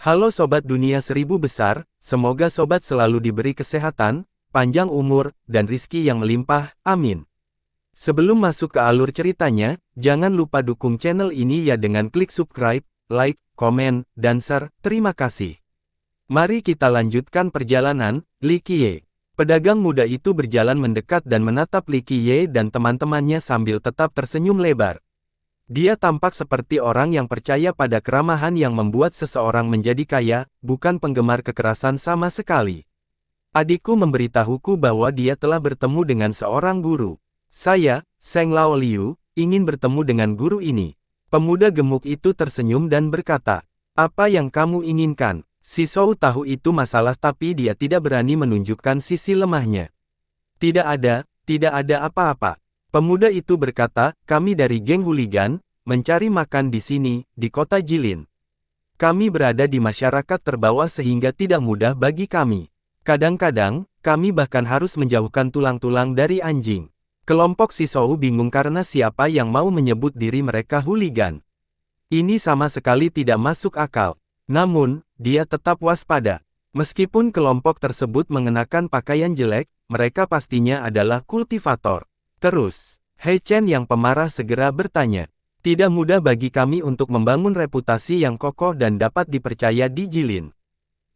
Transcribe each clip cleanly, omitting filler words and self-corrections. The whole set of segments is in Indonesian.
Halo Sobat Dunia Seribu Besar, semoga Sobat selalu diberi kesehatan, panjang umur, dan rizki yang melimpah, amin. Sebelum masuk ke alur ceritanya, jangan lupa dukung channel ini ya dengan klik subscribe, like, komen, dan share, terima kasih. Mari kita lanjutkan perjalanan. Li Qiye. Pedagang muda itu berjalan mendekat dan menatap Li Qiye dan teman-temannya sambil tetap tersenyum lebar. Dia tampak seperti orang yang percaya pada keramahan yang membuat seseorang menjadi kaya, bukan penggemar kekerasan sama sekali. Adikku memberitahuku bahwa dia telah bertemu dengan seorang guru. Saya, Seng Lao Liu, ingin bertemu dengan guru ini. Pemuda gemuk itu tersenyum dan berkata, "Apa yang kamu inginkan?" Si Shou tahu itu masalah tapi dia tidak berani menunjukkan sisi lemahnya. Tidak ada apa-apa. Pemuda itu berkata, "Kami dari geng hooligan, mencari makan di sini, di kota Jilin. Kami berada di masyarakat terbawah sehingga tidak mudah bagi kami. Kadang-kadang, kami bahkan harus menjauhkan tulang-tulang dari anjing." Kelompok si Shou bingung karena siapa yang mau menyebut diri mereka hooligan. Ini sama sekali tidak masuk akal. Namun, dia tetap waspada. Meskipun kelompok tersebut mengenakan pakaian jelek, mereka pastinya adalah kultivator. Terus, He Chen yang pemarah segera bertanya, "Tidak mudah bagi kami untuk membangun reputasi yang kokoh dan dapat dipercaya di Jilin.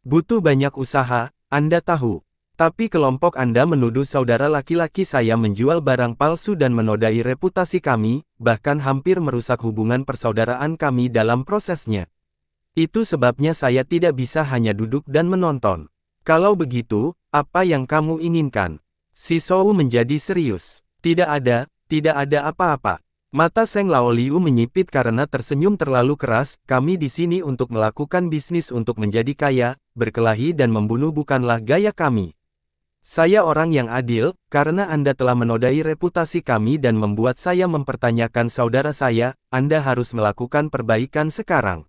Butuh banyak usaha, Anda tahu. Tapi kelompok Anda menuduh saudara laki-laki saya menjual barang palsu dan menodai reputasi kami, bahkan hampir merusak hubungan persaudaraan kami dalam prosesnya. Itu sebabnya saya tidak bisa hanya duduk dan menonton. Kalau begitu, apa yang kamu inginkan?" Si Shou menjadi serius. Tidak ada apa-apa. Mata Seng Lao Liu menyipit karena tersenyum terlalu keras. "Kami di sini untuk melakukan bisnis untuk menjadi kaya, berkelahi dan membunuh bukanlah gaya kami. Saya orang yang adil, karena Anda telah menodai reputasi kami dan membuat saya mempertanyakan saudara saya, Anda harus melakukan perbaikan sekarang."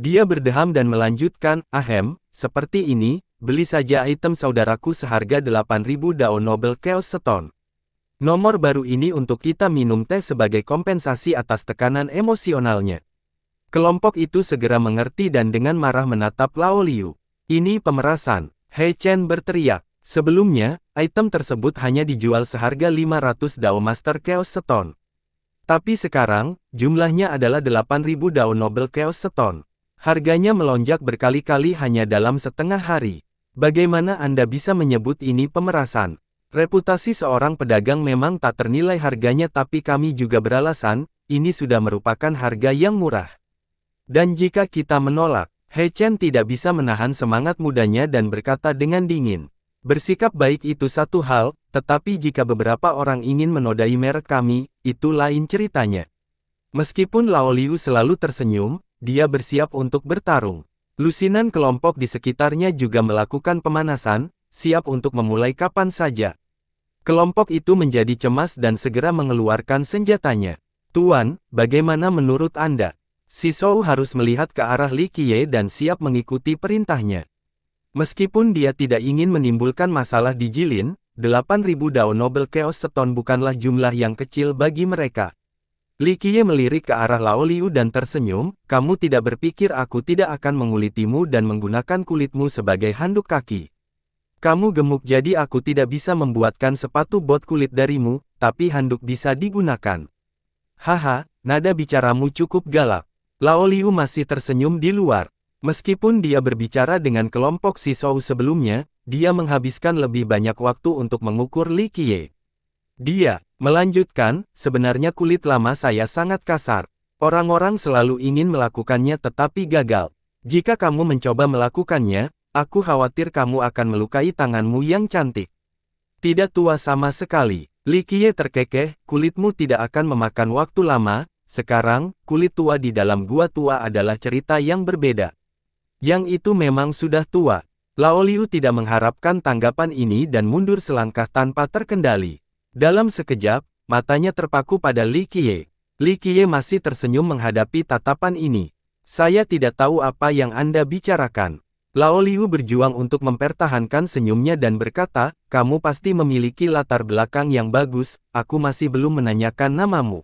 Dia berdeham dan melanjutkan, "Ahem, seperti ini, beli saja item saudaraku seharga 8.000 Dao Noble Chaos Stone. Nomor baru ini untuk kita minum teh sebagai kompensasi atas tekanan emosionalnya." Kelompok itu segera mengerti dan dengan marah menatap Lao Liu. "Ini pemerasan!" He Chen berteriak. Sebelumnya, item tersebut hanya dijual seharga 500 Dao Master Chaos Stone. Tapi sekarang, jumlahnya adalah 8.000 Dao Noble Chaos Stone. Harganya melonjak berkali-kali hanya dalam setengah hari. Bagaimana Anda bisa menyebut ini pemerasan? Reputasi seorang pedagang memang tak ternilai harganya tapi kami juga beralasan, ini sudah merupakan harga yang murah. Dan jika kita menolak, He Chen tidak bisa menahan semangat mudanya dan berkata dengan dingin, "Bersikap baik itu satu hal, tetapi jika beberapa orang ingin menodai merek kami, itu lain ceritanya." Meskipun Lao Liu selalu tersenyum, dia bersiap untuk bertarung. Lusinan kelompok di sekitarnya juga melakukan pemanasan, siap untuk memulai kapan saja. Kelompok itu menjadi cemas dan segera mengeluarkan senjatanya. "Tuan, bagaimana menurut Anda?" Si Shou harus melihat ke arah Li Qiye dan siap mengikuti perintahnya. Meskipun dia tidak ingin menimbulkan masalah di Jilin, 8.000 Dao Noble Chaos Stone bukanlah jumlah yang kecil bagi mereka. Li Qiye melirik ke arah Lao Liu dan tersenyum, "Kamu tidak berpikir aku tidak akan mengulitimu dan menggunakan kulitmu sebagai handuk kaki. Kamu gemuk jadi aku tidak bisa membuatkan sepatu bot kulit darimu, tapi handuk bisa digunakan." "Haha, nada bicaramu cukup galak." Lao Liu masih tersenyum di luar. Meskipun dia berbicara dengan kelompok si Shou sebelumnya, dia menghabiskan lebih banyak waktu untuk mengukur Li Qiye. Dia melanjutkan, "Sebenarnya kulit lama saya sangat kasar. Orang-orang selalu ingin melakukannya tetapi gagal. Jika kamu mencoba melakukannya, aku khawatir kamu akan melukai tanganmu yang cantik." "Tidak tua sama sekali." Li Qiye terkekeh, "Kulitmu tidak akan memakan waktu lama. Sekarang, kulit tua di dalam gua tua adalah cerita yang berbeda. Yang itu memang sudah tua." Lao Liu tidak mengharapkan tanggapan ini dan mundur selangkah tanpa terkendali. Dalam sekejap, matanya terpaku pada Li Qiye. Li Qiye masih tersenyum menghadapi tatapan ini. "Saya tidak tahu apa yang Anda bicarakan." Lao Liu berjuang untuk mempertahankan senyumnya dan berkata, "Kamu pasti memiliki latar belakang yang bagus, aku masih belum menanyakan namamu."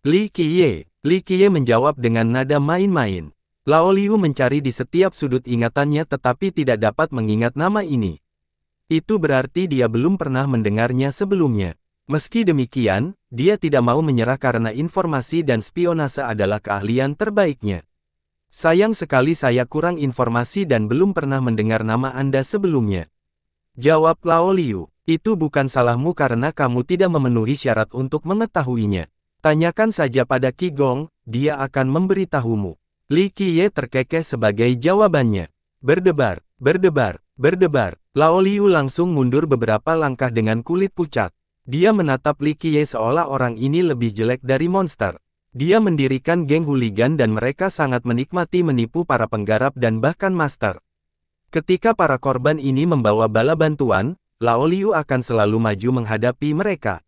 Li Qiye menjawab dengan nada main-main. Lao Liu mencari di setiap sudut ingatannya tetapi tidak dapat mengingat nama ini. Itu berarti dia belum pernah mendengarnya sebelumnya. Meski demikian, dia tidak mau menyerah karena informasi dan spionase adalah keahlian terbaiknya. Sayang sekali saya kurang informasi dan belum pernah mendengar nama Anda sebelumnya. Jawab Lao Liu. Itu bukan salahmu karena kamu tidak memenuhi syarat untuk mengetahuinya. Tanyakan saja pada Qi Gong, dia akan memberitahumu. Li Qiye terkekeh sebagai jawabannya. Berdebar, berdebar, berdebar. Lao Liu langsung mundur beberapa langkah dengan kulit pucat. Dia menatap Li Qiye seolah orang ini lebih jelek dari monster. Dia mendirikan geng hooligan dan mereka sangat menikmati menipu para penggarap dan bahkan master. Ketika para korban ini membawa bala bantuan, Lao Liu akan selalu maju menghadapi mereka.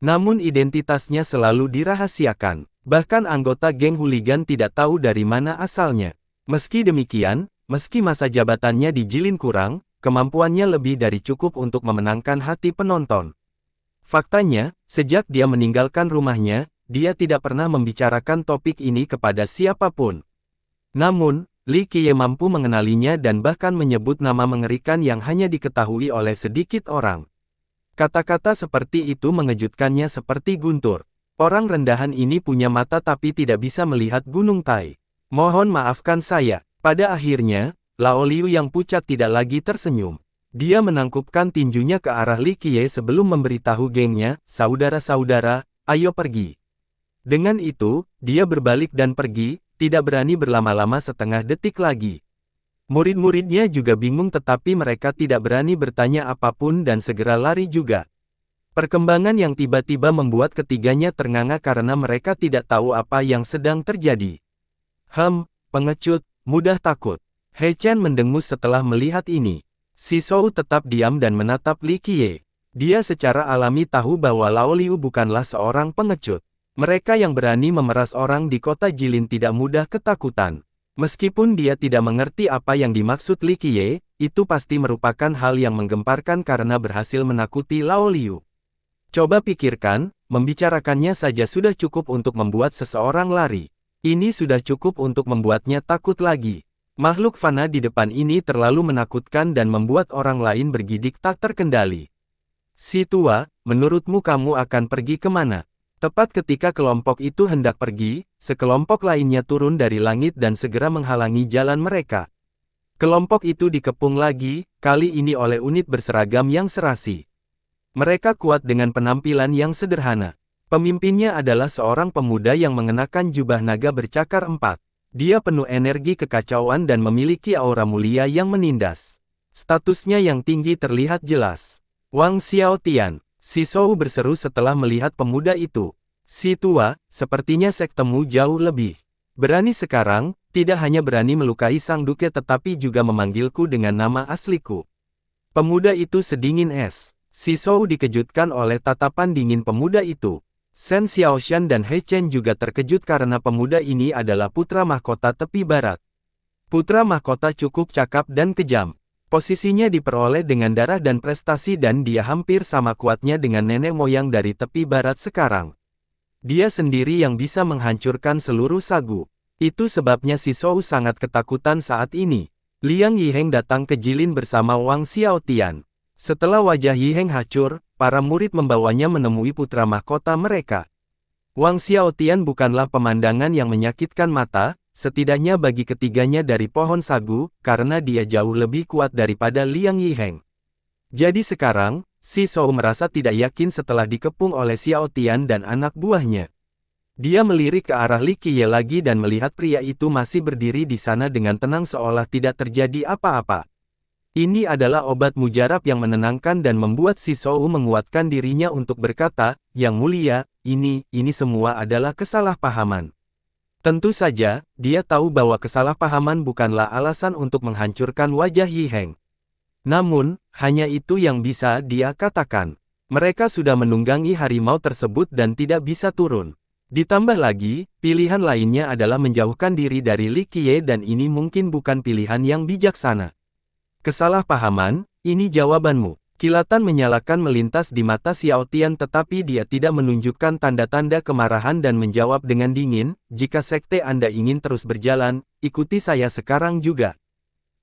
Namun identitasnya selalu dirahasiakan. Bahkan anggota geng hooligan tidak tahu dari mana asalnya. Meski demikian, meski masa jabatannya dijilin kurang, kemampuannya lebih dari cukup untuk memenangkan hati penonton. Faktanya, sejak dia meninggalkan rumahnya, dia tidak pernah membicarakan topik ini kepada siapapun. Namun, Li Qiye mampu mengenalinya dan bahkan menyebut nama mengerikan yang hanya diketahui oleh sedikit orang. Kata-kata seperti itu mengejutkannya seperti guntur. Orang rendahan ini punya mata tapi tidak bisa melihat Gunung Tai. Mohon maafkan saya. Pada akhirnya, Lao Liu yang pucat tidak lagi tersenyum. Dia menangkupkan tinjunya ke arah Li Qiye sebelum memberitahu gengnya, "Saudara-saudara, ayo pergi." Dengan itu, dia berbalik dan pergi, tidak berani berlama-lama setengah detik lagi. Murid-muridnya juga bingung tetapi mereka tidak berani bertanya apapun dan segera lari juga. Perkembangan yang tiba-tiba membuat ketiganya ternganga karena mereka tidak tahu apa yang sedang terjadi. Pengecut, mudah takut. He Chen mendengus setelah melihat ini. Si Shou tetap diam dan menatap Li Qiye. Dia secara alami tahu bahwa Lao Liu bukanlah seorang pengecut. Mereka yang berani memeras orang di kota Jilin tidak mudah ketakutan. Meskipun dia tidak mengerti apa yang dimaksud Li Qiye, itu pasti merupakan hal yang menggemparkan karena berhasil menakuti Lao Liu. Coba pikirkan, membicarakannya saja sudah cukup untuk membuat seseorang lari. Ini sudah cukup untuk membuatnya takut lagi. Makhluk fana di depan ini terlalu menakutkan dan membuat orang lain bergidik tak terkendali. Si tua, menurutmu kamu akan pergi kemana? Tepat ketika kelompok itu hendak pergi, sekelompok lainnya turun dari langit dan segera menghalangi jalan mereka. Kelompok itu dikepung lagi, kali ini oleh unit berseragam yang serasi. Mereka kuat dengan penampilan yang sederhana. Pemimpinnya adalah seorang pemuda yang mengenakan jubah naga bercakar 4. Dia penuh energi kekacauan dan memiliki aura mulia yang menindas. Statusnya yang tinggi terlihat jelas. Wang Xiaotian. Si Shou berseru setelah melihat pemuda itu. Si tua, sepertinya sektemu jauh lebih berani sekarang, tidak hanya berani melukai sang duke tetapi juga memanggilku dengan nama asliku. Pemuda itu sedingin es. Si Shou dikejutkan oleh tatapan dingin pemuda itu. Shen Xiaoshan dan He Chen juga terkejut karena pemuda ini adalah putra mahkota tepi barat. Putra mahkota cukup cakap dan kejam. Posisinya diperoleh dengan darah dan prestasi dan dia hampir sama kuatnya dengan nenek moyang dari tepi barat sekarang. Dia sendiri yang bisa menghancurkan seluruh sagu. Itu sebabnya si Shou sangat ketakutan saat ini. Liang Yiheng datang ke Jilin bersama Wang Xiaotian. Setelah wajah Yiheng hancur, para murid membawanya menemui putra mahkota mereka. Wang Xiaotian bukanlah pemandangan yang menyakitkan mata, setidaknya bagi ketiganya dari pohon sagu, karena dia jauh lebih kuat daripada Liang Yiheng. Jadi sekarang, si Shou merasa tidak yakin setelah dikepung oleh Xiaotian dan anak buahnya. Dia melirik ke arah Li Qiye lagi dan melihat pria itu masih berdiri di sana dengan tenang seolah tidak terjadi apa-apa. Ini adalah obat mujarab yang menenangkan dan membuat si Shou menguatkan dirinya untuk berkata, "Yang mulia, ini semua adalah kesalahpahaman." Tentu saja, dia tahu bahwa kesalahpahaman bukanlah alasan untuk menghancurkan wajah Yiheng. Namun, hanya itu yang bisa dia katakan. Mereka sudah menunggangi harimau tersebut dan tidak bisa turun. Ditambah lagi, pilihan lainnya adalah menjauhkan diri dari Li Qiye dan ini mungkin bukan pilihan yang bijaksana. Kesalahpahaman, ini jawabanmu. Kilatan menyalakan melintas di mata Xiao Tian tetapi dia tidak menunjukkan tanda-tanda kemarahan dan menjawab dengan dingin, jika sekte Anda ingin terus berjalan, ikuti saya sekarang juga.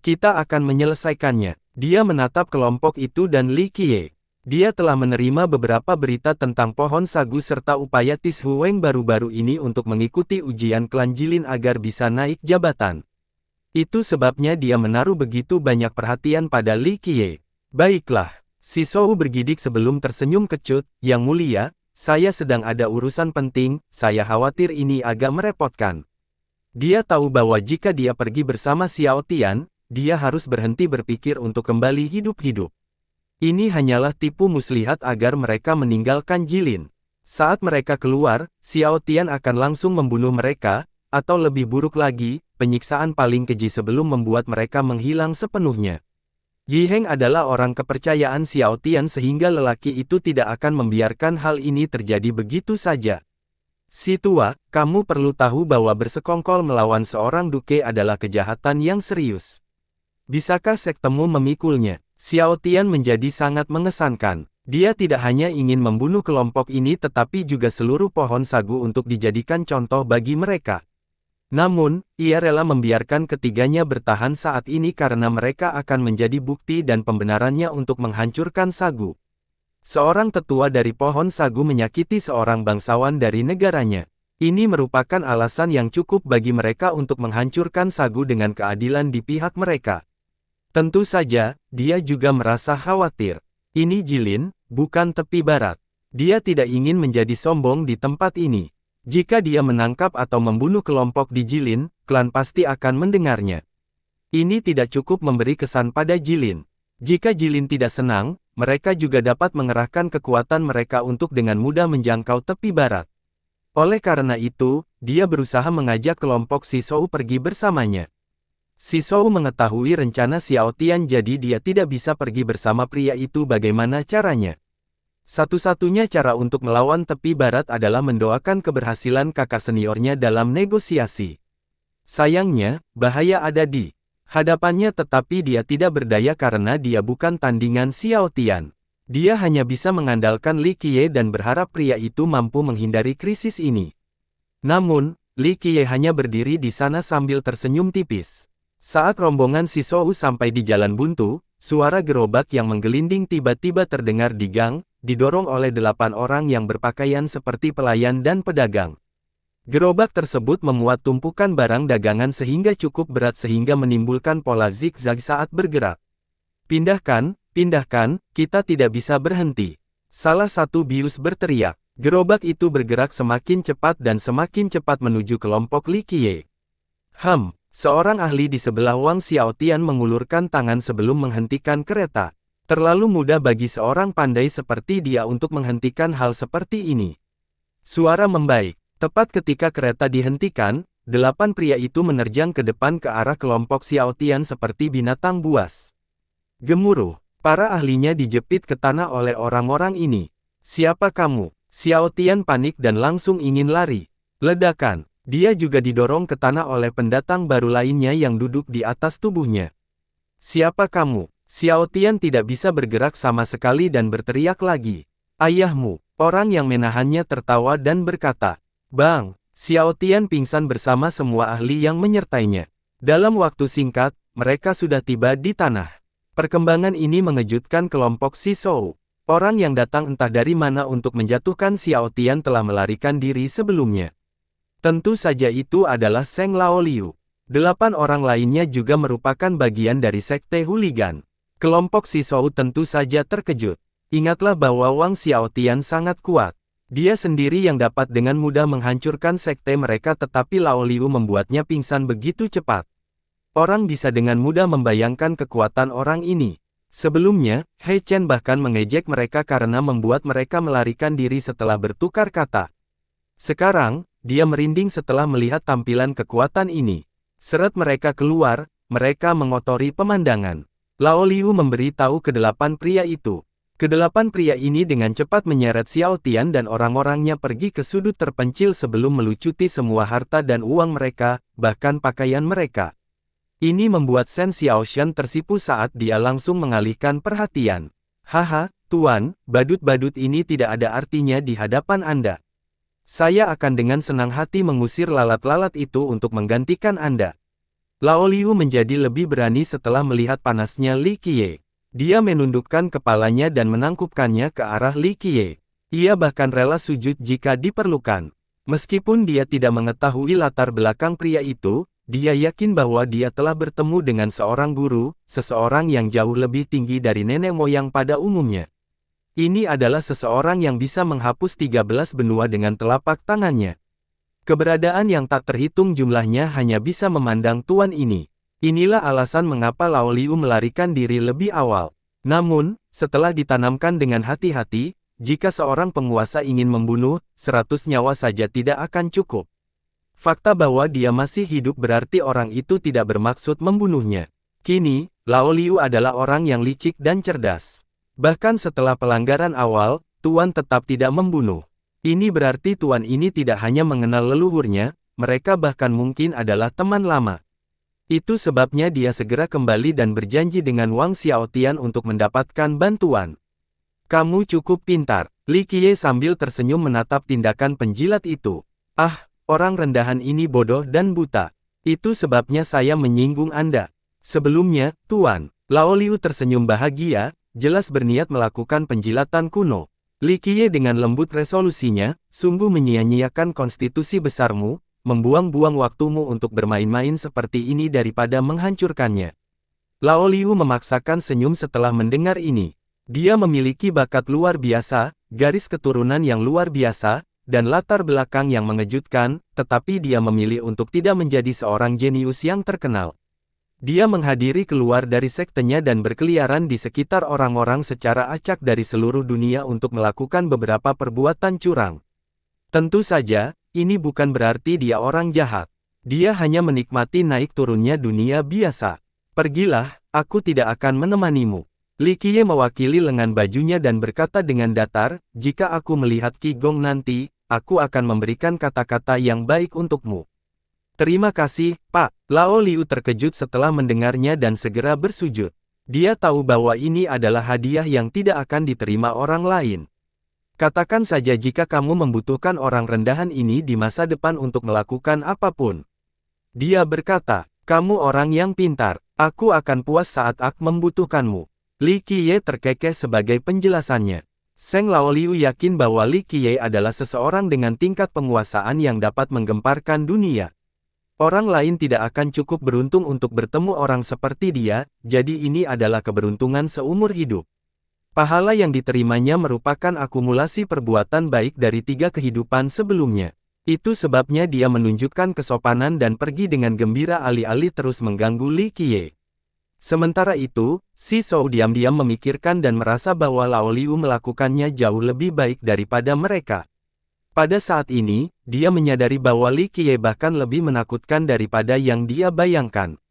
Kita akan menyelesaikannya. Dia menatap kelompok itu dan Li Qiye. Dia telah menerima beberapa berita tentang pohon sagu serta upaya Tis Huweng baru-baru ini untuk mengikuti ujian klan Jilin agar bisa naik jabatan. Itu sebabnya dia menaruh begitu banyak perhatian pada Li Qiye. Baiklah. Si Shou bergidik sebelum tersenyum kecut, Yang Mulia, saya sedang ada urusan penting, saya khawatir ini agak merepotkan. Dia tahu bahwa jika dia pergi bersama Xiao Tian, dia harus berhenti berpikir untuk kembali hidup-hidup. Ini hanyalah tipu muslihat agar mereka meninggalkan Jilin. Saat mereka keluar, Xiao Tian akan langsung membunuh mereka, atau lebih buruk lagi, penyiksaan paling keji sebelum membuat mereka menghilang sepenuhnya. Yi Heng adalah orang kepercayaan Xiao Tian sehingga lelaki itu tidak akan membiarkan hal ini terjadi begitu saja. Si tua, kamu perlu tahu bahwa bersekongkol melawan seorang duke adalah kejahatan yang serius. Bisakah sektemu memikulnya? Xiao Tian menjadi sangat mengesankan. Dia tidak hanya ingin membunuh kelompok ini tetapi juga seluruh pohon sagu untuk dijadikan contoh bagi mereka. Namun, ia rela membiarkan ketiganya bertahan saat ini karena mereka akan menjadi bukti dan pembenarannya untuk menghancurkan sagu. Seorang tetua dari pohon sagu menyakiti seorang bangsawan dari negaranya. Ini merupakan alasan yang cukup bagi mereka untuk menghancurkan sagu dengan keadilan di pihak mereka. Tentu saja, dia juga merasa khawatir. Ini Jilin, bukan tepi barat. Dia tidak ingin menjadi sombong di tempat ini. Jika dia menangkap atau membunuh kelompok di Jilin, klan pasti akan mendengarnya. Ini tidak cukup memberi kesan pada Jilin. Jika Jilin tidak senang, mereka juga dapat mengerahkan kekuatan mereka untuk dengan mudah menjangkau tepi barat. Oleh karena itu, dia berusaha mengajak kelompok Si Shou pergi bersamanya. Si Shou mengetahui rencana Xiao Tian jadi dia tidak bisa pergi bersama pria itu. Bagaimana caranya? Satu-satunya cara untuk melawan tepi barat adalah mendoakan keberhasilan kakak seniornya dalam negosiasi. Sayangnya, bahaya ada di hadapannya tetapi dia tidak berdaya karena dia bukan tandingan Xiao Tian. Dia hanya bisa mengandalkan Li Qiye dan berharap pria itu mampu menghindari krisis ini. Namun, Li Qiye hanya berdiri di sana sambil tersenyum tipis. Saat rombongan Si Shou sampai di jalan buntu, suara gerobak yang menggelinding tiba-tiba terdengar di gang, didorong oleh 8 orang yang berpakaian seperti pelayan dan pedagang. Gerobak tersebut memuat tumpukan barang dagangan sehingga cukup berat sehingga menimbulkan pola zigzag saat bergerak. Pindahkan, pindahkan, kita tidak bisa berhenti. Salah satu bius berteriak. Gerobak itu bergerak semakin cepat dan semakin cepat menuju kelompok Li Qiye. Seorang ahli di sebelah Wang Xiao Tian mengulurkan tangan sebelum menghentikan kereta. Terlalu mudah bagi seorang pandai seperti dia untuk menghentikan hal seperti ini. Suara membaik. Tepat ketika kereta dihentikan, 8 pria itu menerjang ke depan ke arah kelompok Xiao Tian seperti binatang buas. Gemuruh. Para ahlinya dijepit ke tanah oleh orang-orang ini. Siapa kamu? Xiao Tian panik dan langsung ingin lari. Ledakan. Dia juga didorong ke tanah oleh pendatang baru lainnya yang duduk di atas tubuhnya. Siapa kamu? Xiao Tian tidak bisa bergerak sama sekali dan berteriak lagi. Ayahmu. Orang yang menahannya tertawa dan berkata, Bang. Xiao Tian pingsan bersama semua ahli yang menyertainya. Dalam waktu singkat, mereka sudah tiba di tanah. Perkembangan ini mengejutkan kelompok Si Shou. Orang yang datang entah dari mana untuk menjatuhkan Xiao Tian telah melarikan diri sebelumnya. Tentu saja itu adalah Seng Laoliu. 8 orang lainnya juga merupakan bagian dari sekte hooligan. Kelompok Si Shou tentu saja terkejut. Ingatlah bahwa Wang Xiao Tian sangat kuat. Dia sendiri yang dapat dengan mudah menghancurkan sekte mereka tetapi Laoliu membuatnya pingsan begitu cepat. Orang bisa dengan mudah membayangkan kekuatan orang ini. Sebelumnya, He Chen bahkan mengejek mereka karena membuat mereka melarikan diri setelah bertukar kata. Sekarang, dia merinding setelah melihat tampilan kekuatan ini. Seret mereka keluar, mereka mengotori pemandangan. Laoliu memberi tahu ke-8 pria itu. Ke-8 pria ini dengan cepat menyeret Xiao Tian dan orang-orangnya pergi ke sudut terpencil sebelum melucuti semua harta dan uang mereka, bahkan pakaian mereka. Ini membuat Shen Xiaoshan tersipu saat dia langsung mengalihkan perhatian. Haha, Tuan, badut-badut ini tidak ada artinya di hadapan Anda. Saya akan dengan senang hati mengusir lalat-lalat itu untuk menggantikan Anda. Lao Liu menjadi lebih berani setelah melihat panasnya Li Qiye. Dia menundukkan kepalanya dan menangkupkannya ke arah Li Qiye. Ia bahkan rela sujud jika diperlukan. Meskipun dia tidak mengetahui latar belakang pria itu, dia yakin bahwa dia telah bertemu dengan seorang guru, seseorang yang jauh lebih tinggi dari nenek moyang pada umumnya. Ini adalah seseorang yang bisa menghapus 13 benua dengan telapak tangannya. Keberadaan yang tak terhitung jumlahnya hanya bisa memandang tuan ini. Inilah alasan mengapa Lao Liu melarikan diri lebih awal. Namun, setelah ditanamkan dengan hati-hati, jika seorang penguasa ingin membunuh, 100 nyawa saja tidak akan cukup. Fakta bahwa dia masih hidup berarti orang itu tidak bermaksud membunuhnya. Kini, Lao Liu adalah orang yang licik dan cerdas. Bahkan setelah pelanggaran awal, tuan tetap tidak membunuh. Ini berarti tuan ini tidak hanya mengenal leluhurnya, mereka bahkan mungkin adalah teman lama. Itu sebabnya dia segera kembali dan berjanji dengan Wang Xiaotian untuk mendapatkan bantuan. Kamu cukup pintar, Li Qiye sambil tersenyum menatap tindakan penjilat itu. Ah, orang rendahan ini bodoh dan buta. Itu sebabnya saya menyinggung Anda. Sebelumnya, Tuan, Lao Liu tersenyum bahagia, jelas berniat melakukan penjilatan kuno. Li Qiye dengan lembut resolusinya, sungguh menyia-nyiakan konstitusi besarmu, membuang-buang waktumu untuk bermain-main seperti ini daripada menghancurkannya. Lao Liu memaksakan senyum setelah mendengar ini. Dia memiliki bakat luar biasa, garis keturunan yang luar biasa, dan latar belakang yang mengejutkan, tetapi dia memilih untuk tidak menjadi seorang jenius yang terkenal. Dia menghadiri keluar dari sektenya dan berkeliaran di sekitar orang-orang secara acak dari seluruh dunia untuk melakukan beberapa perbuatan curang. Tentu saja, ini bukan berarti dia orang jahat. Dia hanya menikmati naik turunnya dunia biasa. Pergilah, aku tidak akan menemanimu. Li Qiye mewakili lengan bajunya dan berkata dengan datar, jika aku melihat Qi Gong nanti, aku akan memberikan kata-kata yang baik untukmu. Terima kasih, Pak. Lao Liu terkejut setelah mendengarnya dan segera bersujud. Dia tahu bahwa ini adalah hadiah yang tidak akan diterima orang lain. Katakan saja jika kamu membutuhkan orang rendahan ini di masa depan untuk melakukan apapun. Dia berkata, kamu orang yang pintar, aku akan puas saat aku membutuhkanmu. Li Qiye terkekeh sebagai penjelasannya. Seng Lao Liu yakin bahwa Li Qiye adalah seseorang dengan tingkat penguasaan yang dapat menggemparkan dunia. Orang lain tidak akan cukup beruntung untuk bertemu orang seperti dia, jadi ini adalah keberuntungan seumur hidup. Pahala yang diterimanya merupakan akumulasi perbuatan baik dari 3 kehidupan sebelumnya. Itu sebabnya dia menunjukkan kesopanan dan pergi dengan gembira alih-alih terus mengganggu Li Qiye. Sementara itu, Si Shou diam-diam memikirkan dan merasa bahwa Lao Liu melakukannya jauh lebih baik daripada mereka. Pada saat ini, dia menyadari bahwa Li Qiye bahkan lebih menakutkan daripada yang dia bayangkan.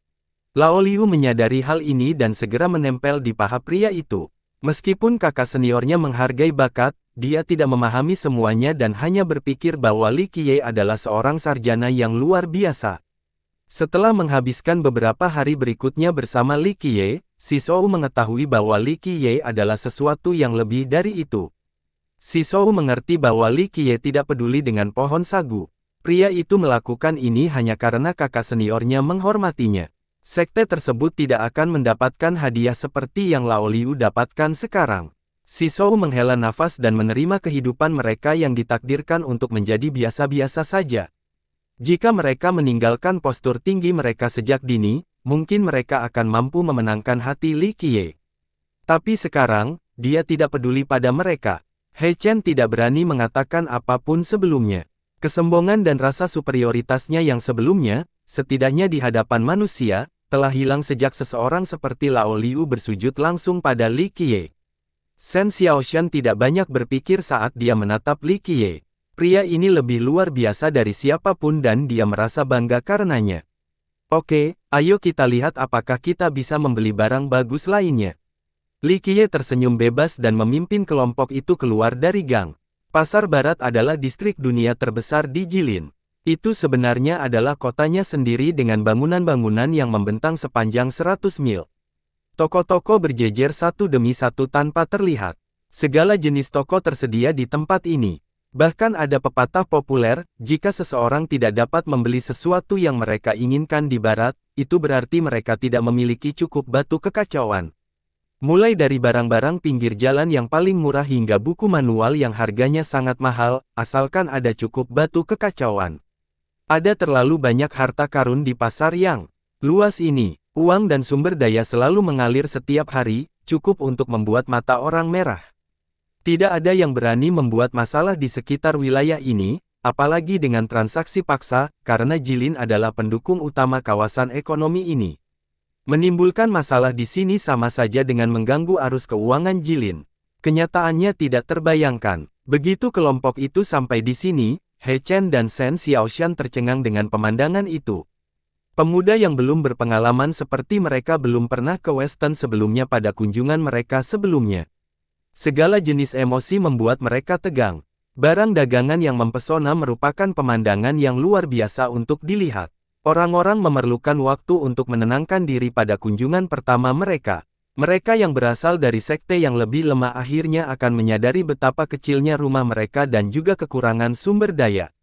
Lao Liu menyadari hal ini dan segera menempel di paha pria itu. Meskipun kakak seniornya menghargai bakat, dia tidak memahami semuanya dan hanya berpikir bahwa Li Qiye adalah seorang sarjana yang luar biasa. Setelah menghabiskan beberapa hari berikutnya bersama Li Qiye, Si Shou mengetahui bahwa Li Qiye adalah sesuatu yang lebih dari itu. Si Shou mengerti bahwa Li Qiye tidak peduli dengan pohon sagu. Pria itu melakukan ini hanya karena kakak seniornya menghormatinya. Sekte tersebut tidak akan mendapatkan hadiah seperti yang Lao Liu dapatkan sekarang. Si Shou menghela nafas dan menerima kehidupan mereka yang ditakdirkan untuk menjadi biasa-biasa saja. Jika mereka meninggalkan postur tinggi mereka sejak dini, mungkin mereka akan mampu memenangkan hati Li Qiye. Tapi sekarang, dia tidak peduli pada mereka. He Chen tidak berani mengatakan apapun sebelumnya. Kesombongan dan rasa superioritasnya yang sebelumnya, setidaknya di hadapan manusia, telah hilang sejak seseorang seperti Lao Liu bersujud langsung pada Li Qiye. Shen Xiaoshan tidak banyak berpikir saat dia menatap Li Qiye. Pria ini lebih luar biasa dari siapapun dan dia merasa bangga karenanya. Oke, ayo kita lihat apakah kita bisa membeli barang bagus lainnya. Li Qiye tersenyum bebas dan memimpin kelompok itu keluar dari gang. Pasar Barat adalah distrik dunia terbesar di Jilin. Itu sebenarnya adalah kotanya sendiri dengan bangunan-bangunan yang membentang sepanjang 100 mil. Toko-toko berjejer satu demi satu tanpa terlihat. Segala jenis toko tersedia di tempat ini. Bahkan ada pepatah populer, jika seseorang tidak dapat membeli sesuatu yang mereka inginkan di barat, itu berarti mereka tidak memiliki cukup batu kekacauan. Mulai dari barang-barang pinggir jalan yang paling murah hingga buku manual yang harganya sangat mahal, asalkan ada cukup batu kekacauan. Ada terlalu banyak harta karun di pasar yang luas ini. Uang dan sumber daya selalu mengalir setiap hari, cukup untuk membuat mata orang merah. Tidak ada yang berani membuat masalah di sekitar wilayah ini, apalagi dengan transaksi paksa, karena Jilin adalah pendukung utama kawasan ekonomi ini. Menimbulkan masalah di sini sama saja dengan mengganggu arus keuangan Jilin. Kenyataannya tidak terbayangkan. Begitu kelompok itu sampai di sini, He Chen dan Shen Xiaoshan tercengang dengan pemandangan itu. Pemuda yang belum berpengalaman seperti mereka belum pernah ke Western sebelumnya pada kunjungan mereka sebelumnya. Segala jenis emosi membuat mereka tegang. Barang dagangan yang mempesona merupakan pemandangan yang luar biasa untuk dilihat. Orang-orang memerlukan waktu untuk menenangkan diri pada kunjungan pertama mereka. Mereka yang berasal dari sekte yang lebih lemah akhirnya akan menyadari betapa kecilnya rumah mereka dan juga kekurangan sumber daya.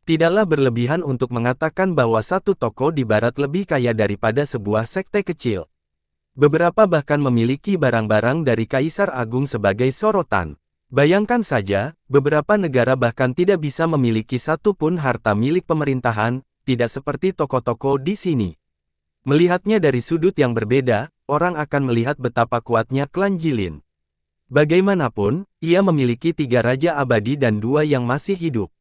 Tidaklah berlebihan untuk mengatakan bahwa satu toko di barat lebih kaya daripada sebuah sekte kecil. Beberapa bahkan memiliki barang-barang dari Kaisar Agung sebagai sorotan. Bayangkan saja, beberapa negara bahkan tidak bisa memiliki satu pun harta milik pemerintahan, tidak seperti toko-toko di sini. Melihatnya dari sudut yang berbeda, orang akan melihat betapa kuatnya klan Jilin. Bagaimanapun, ia memiliki 3 raja abadi dan 2 yang masih hidup.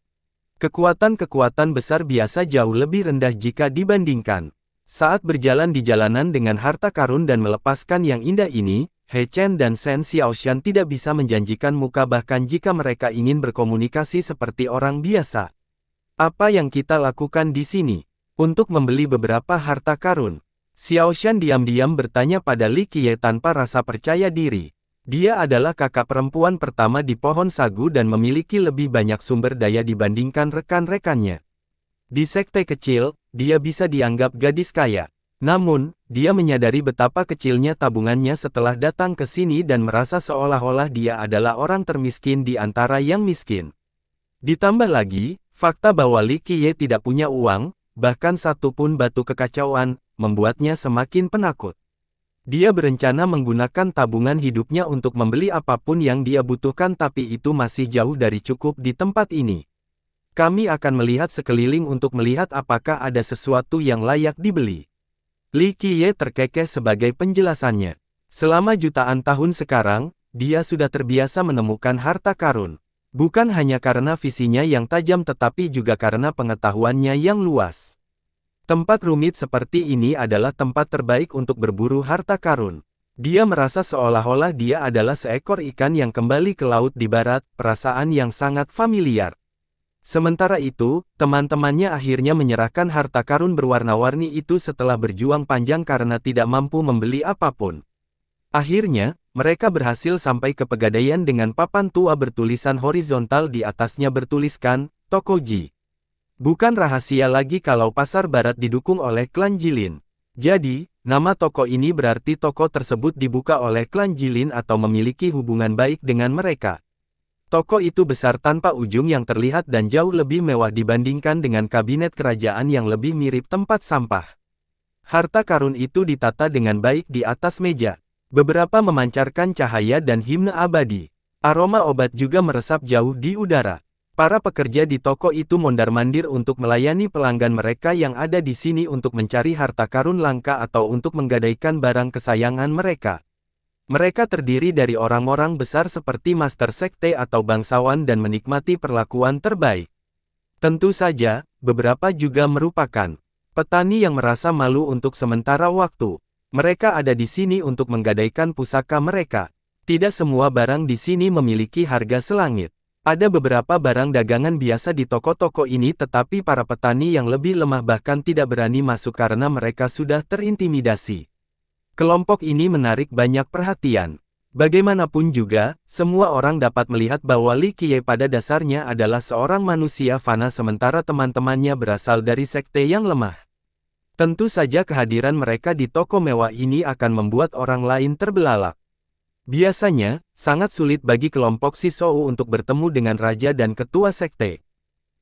Kekuatan-kekuatan besar biasa jauh lebih rendah jika dibandingkan. Saat berjalan di jalanan dengan harta karun dan melepaskan yang indah ini, He Chen dan Shen Xiaoshan tidak bisa menjanjikan muka bahkan jika mereka ingin berkomunikasi seperti orang biasa. Apa yang kita lakukan di sini? Untuk membeli beberapa harta karun. Xiaoshan diam-diam bertanya pada Li Qiye tanpa rasa percaya diri. Dia adalah kakak perempuan pertama di pohon sagu dan memiliki lebih banyak sumber daya dibandingkan rekan-rekannya. Di sekte kecil, dia bisa dianggap gadis kaya. Namun, dia menyadari betapa kecilnya tabungannya setelah datang ke sini dan merasa seolah-olah dia adalah orang termiskin di antara yang miskin. Ditambah lagi, fakta bahwa Li Qiye tidak punya uang, bahkan satu pun batu kekacauan, membuatnya semakin penakut. Dia berencana menggunakan tabungan hidupnya untuk membeli apapun yang dia butuhkan tapi itu masih jauh dari cukup di tempat ini. Kami akan melihat sekeliling untuk melihat apakah ada sesuatu yang layak dibeli. Li Qiye terkekeh sebagai penjelasannya. Selama jutaan tahun sekarang, dia sudah terbiasa menemukan harta karun. Bukan hanya karena visinya yang tajam tetapi juga karena pengetahuannya yang luas. Tempat rumit seperti ini adalah tempat terbaik untuk berburu harta karun. Dia merasa seolah-olah dia adalah seekor ikan yang kembali ke laut di barat, perasaan yang sangat familiar. Sementara itu, teman-temannya akhirnya menyerahkan harta karun berwarna-warni itu setelah berjuang panjang karena tidak mampu membeli apapun. Akhirnya, mereka berhasil sampai ke pegadaian dengan papan tua bertulisan horizontal di atasnya bertuliskan, Tokoji. Bukan rahasia lagi kalau pasar barat didukung oleh klan Jilin. Jadi, nama toko ini berarti toko tersebut dibuka oleh klan Jilin atau memiliki hubungan baik dengan mereka. Toko itu besar tanpa ujung yang terlihat dan jauh lebih mewah dibandingkan dengan kabinet kerajaan yang lebih mirip tempat sampah. Harta karun itu ditata dengan baik di atas meja. Beberapa memancarkan cahaya dan himne abadi. Aroma obat juga meresap jauh di udara. Para pekerja di toko itu mondar-mandir untuk melayani pelanggan mereka yang ada di sini untuk mencari harta karun langka atau untuk menggadaikan barang kesayangan mereka. Mereka terdiri dari orang-orang besar seperti master sekte atau bangsawan dan menikmati perlakuan terbaik. Tentu saja, beberapa juga merupakan petani yang merasa malu untuk sementara waktu. Mereka ada di sini untuk menggadaikan pusaka mereka. Tidak semua barang di sini memiliki harga selangit. Ada beberapa barang dagangan biasa di toko-toko ini tetapi para petani yang lebih lemah bahkan tidak berani masuk karena mereka sudah terintimidasi. Kelompok ini menarik banyak perhatian. Bagaimanapun juga, semua orang dapat melihat bahwa Li Qiye pada dasarnya adalah seorang manusia fana sementara teman-temannya berasal dari sekte yang lemah. Tentu saja kehadiran mereka di toko mewah ini akan membuat orang lain terbelalak. Biasanya, sangat sulit bagi kelompok Sisou untuk bertemu dengan raja dan ketua sekte.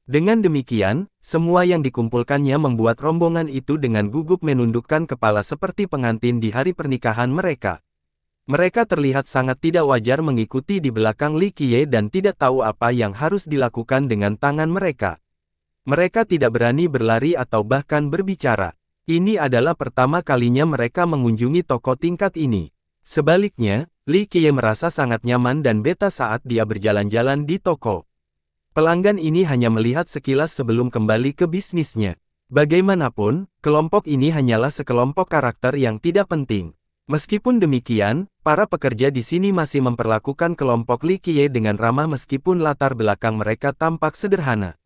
Dengan demikian, semua yang dikumpulkannya membuat rombongan itu dengan gugup menundukkan kepala seperti pengantin di hari pernikahan mereka. Mereka terlihat sangat tidak wajar mengikuti di belakang Li Qiye dan tidak tahu apa yang harus dilakukan dengan tangan mereka. Mereka tidak berani berlari atau bahkan berbicara. Ini adalah pertama kalinya mereka mengunjungi toko tingkat ini. Sebaliknya, Li Qiye merasa sangat nyaman dan beta saat dia berjalan-jalan di toko. Pelanggan ini hanya melihat sekilas sebelum kembali ke bisnisnya. Bagaimanapun, kelompok ini hanyalah sekelompok karakter yang tidak penting. Meskipun demikian, para pekerja di sini masih memperlakukan kelompok Li Qiye dengan ramah meskipun latar belakang mereka tampak sederhana.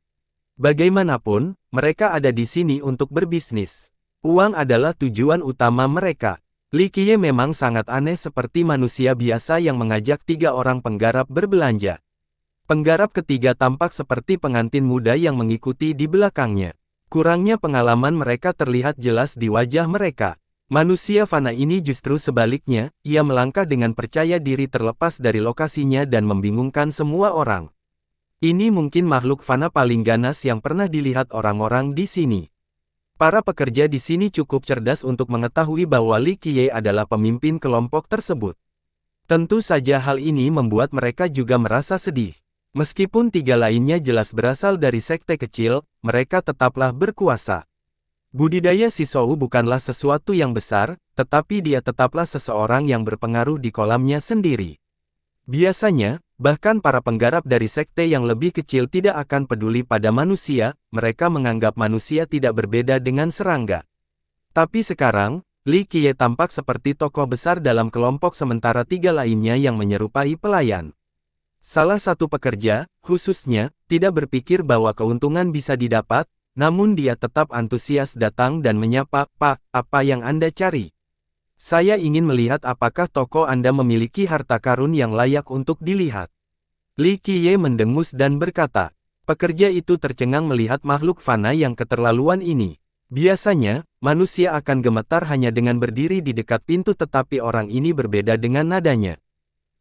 Bagaimanapun, mereka ada di sini untuk berbisnis. Uang adalah tujuan utama mereka. Li Qiye memang sangat aneh seperti manusia biasa yang mengajak 3 orang penggarap berbelanja. Penggarap ketiga tampak seperti pengantin muda yang mengikuti di belakangnya. Kurangnya pengalaman mereka terlihat jelas di wajah mereka. Manusia fana ini justru sebaliknya, ia melangkah dengan percaya diri terlepas dari lokasinya dan membingungkan semua orang. Ini mungkin makhluk fana paling ganas yang pernah dilihat orang-orang di sini. Para pekerja di sini cukup cerdas untuk mengetahui bahwa Li Qiye adalah pemimpin kelompok tersebut. Tentu saja hal ini membuat mereka juga merasa sedih. Meskipun 3 lainnya jelas berasal dari sekte kecil, mereka tetaplah berkuasa. Budidaya Sisou bukanlah sesuatu yang besar, tetapi dia tetaplah seseorang yang berpengaruh di kolamnya sendiri. Biasanya, bahkan para penggarap dari sekte yang lebih kecil tidak akan peduli pada manusia, mereka menganggap manusia tidak berbeda dengan serangga. Tapi sekarang, Li Qiye tampak seperti tokoh besar dalam kelompok sementara 3 lainnya yang menyerupai pelayan. Salah satu pekerja, khususnya, tidak berpikir bahwa keuntungan bisa didapat, namun dia tetap antusias datang dan menyapa, "Pak, apa yang Anda cari? Saya ingin melihat apakah toko Anda memiliki harta karun yang layak untuk dilihat." Li Qiye mendengus dan berkata. Pekerja itu tercengang melihat makhluk fana yang keterlaluan ini. Biasanya, manusia akan gemetar hanya dengan berdiri di dekat pintu tetapi orang ini berbeda dengan nadanya.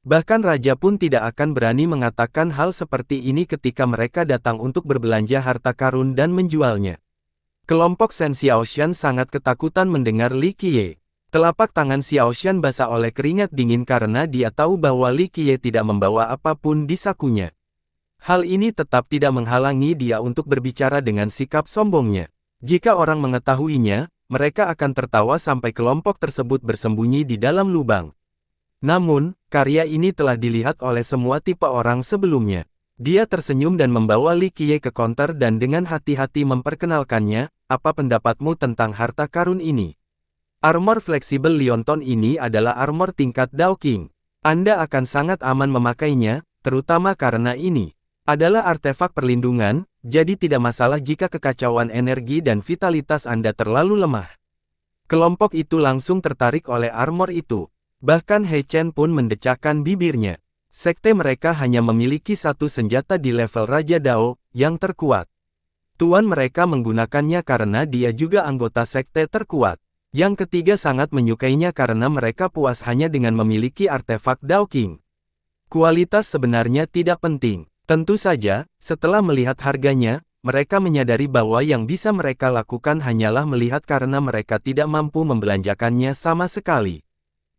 Bahkan raja pun tidak akan berani mengatakan hal seperti ini ketika mereka datang untuk berbelanja harta karun dan menjualnya. Kelompok Shen Xiaoshan sangat ketakutan mendengar Li Qiye. Telapak tangan Xiaoshan basah oleh keringat dingin karena dia tahu bahwa Li Qiye tidak membawa apapun di sakunya. Hal ini tetap tidak menghalangi dia untuk berbicara dengan sikap sombongnya. Jika orang mengetahuinya, mereka akan tertawa sampai kelompok tersebut bersembunyi di dalam lubang. Namun, karya ini telah dilihat oleh semua tipe orang sebelumnya. Dia tersenyum dan membawa Li Qiye ke konter dan dengan hati-hati memperkenalkannya, "Apa pendapatmu tentang harta karun ini? Armor fleksibel Lionton ini adalah armor tingkat Dao King. Anda akan sangat aman memakainya, terutama karena ini adalah artefak perlindungan, jadi tidak masalah jika kekacauan energi dan vitalitas Anda terlalu lemah." Kelompok itu langsung tertarik oleh armor itu. Bahkan He Chen pun mendecakkan bibirnya. Sekte mereka hanya memiliki satu senjata di level Raja Dao, yang terkuat. Tuan mereka menggunakannya karena dia juga anggota sekte terkuat. Yang ketiga sangat menyukainya karena mereka puas hanya dengan memiliki artefak Dao King. Kualitas sebenarnya tidak penting. Tentu saja, setelah melihat harganya, mereka menyadari bahwa yang bisa mereka lakukan hanyalah melihat karena mereka tidak mampu membelanjakannya sama sekali.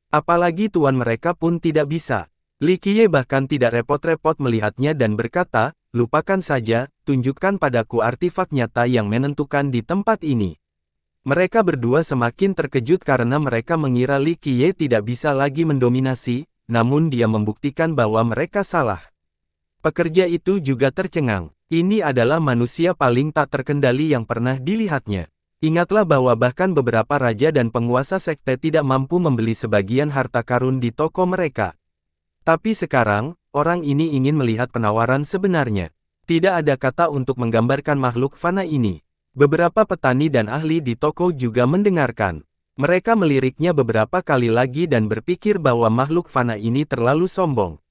Apalagi tuan mereka pun tidak bisa. Li Qiye bahkan tidak repot-repot melihatnya dan berkata, "Lupakan saja, tunjukkan padaku artefak nyata yang menentukan di tempat ini." Mereka berdua semakin terkejut karena mereka mengira Li Qiye tidak bisa lagi mendominasi, namun dia membuktikan bahwa mereka salah. Pekerja itu juga tercengang. Ini adalah manusia paling tak terkendali yang pernah dilihatnya. Ingatlah bahwa bahkan beberapa raja dan penguasa sekte tidak mampu membeli sebagian harta karun di toko mereka. Tapi sekarang, orang ini ingin melihat penawaran sebenarnya. Tidak ada kata untuk menggambarkan makhluk fana ini. Beberapa petani dan ahli di toko juga mendengarkan. Mereka meliriknya beberapa kali lagi dan berpikir bahwa makhluk fana ini terlalu sombong.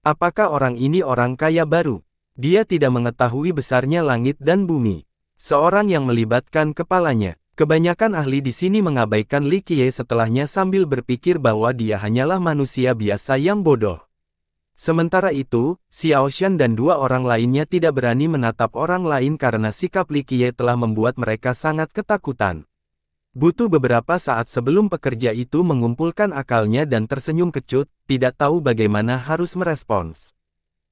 Apakah orang ini orang kaya baru? Dia tidak mengetahui besarnya langit dan bumi. Seorang yang melibatkan kepalanya. Kebanyakan ahli di sini mengabaikan Li Qiye setelahnya sambil berpikir bahwa dia hanyalah manusia biasa yang bodoh. Sementara itu, Xiao Shan dan dua orang lainnya tidak berani menatap orang lain karena sikap Li Qiye telah membuat mereka sangat ketakutan. Butuh beberapa saat sebelum pekerja itu mengumpulkan akalnya dan tersenyum kecut, tidak tahu bagaimana harus merespons.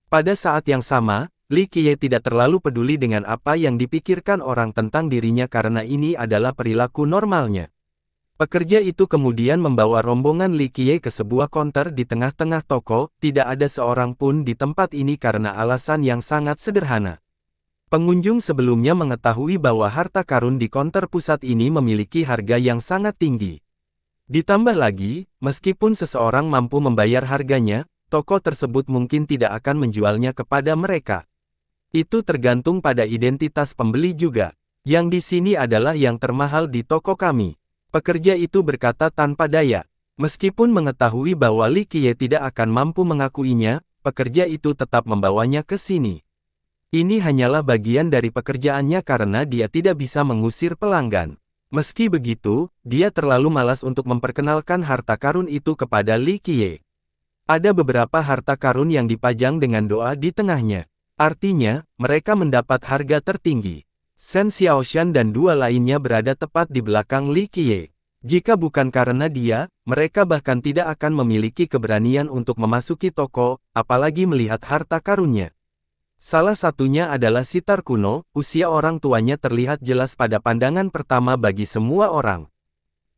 Pada saat yang sama, Li Qiye tidak terlalu peduli dengan apa yang dipikirkan orang tentang dirinya karena ini adalah perilaku normalnya. Pekerja itu kemudian membawa rombongan Li Qiye ke sebuah konter di tengah-tengah toko, tidak ada seorang pun di tempat ini karena alasan yang sangat sederhana. Pengunjung sebelumnya mengetahui bahwa harta karun di konter pusat ini memiliki harga yang sangat tinggi. Ditambah lagi, meskipun seseorang mampu membayar harganya, toko tersebut mungkin tidak akan menjualnya kepada mereka. Itu tergantung pada identitas pembeli juga. Yang di sini adalah yang termahal di toko kami. Pekerja itu berkata tanpa daya. Meskipun mengetahui bahwa Li Qiye tidak akan mampu mengakuinya, pekerja itu tetap membawanya ke sini. Ini hanyalah bagian dari pekerjaannya karena dia tidak bisa mengusir pelanggan. Meski begitu, dia terlalu malas untuk memperkenalkan harta karun itu kepada Li Qiye. Ada beberapa harta karun yang dipajang dengan doa di tengahnya. Artinya, mereka mendapat harga tertinggi. Shen Xiaoshan dan dua lainnya berada tepat di belakang Li Qiye. Jika bukan karena dia, mereka bahkan tidak akan memiliki keberanian untuk memasuki toko, apalagi melihat harta karunnya. Salah satunya adalah sitar kuno, usia orang tuanya terlihat jelas pada pandangan pertama bagi semua orang.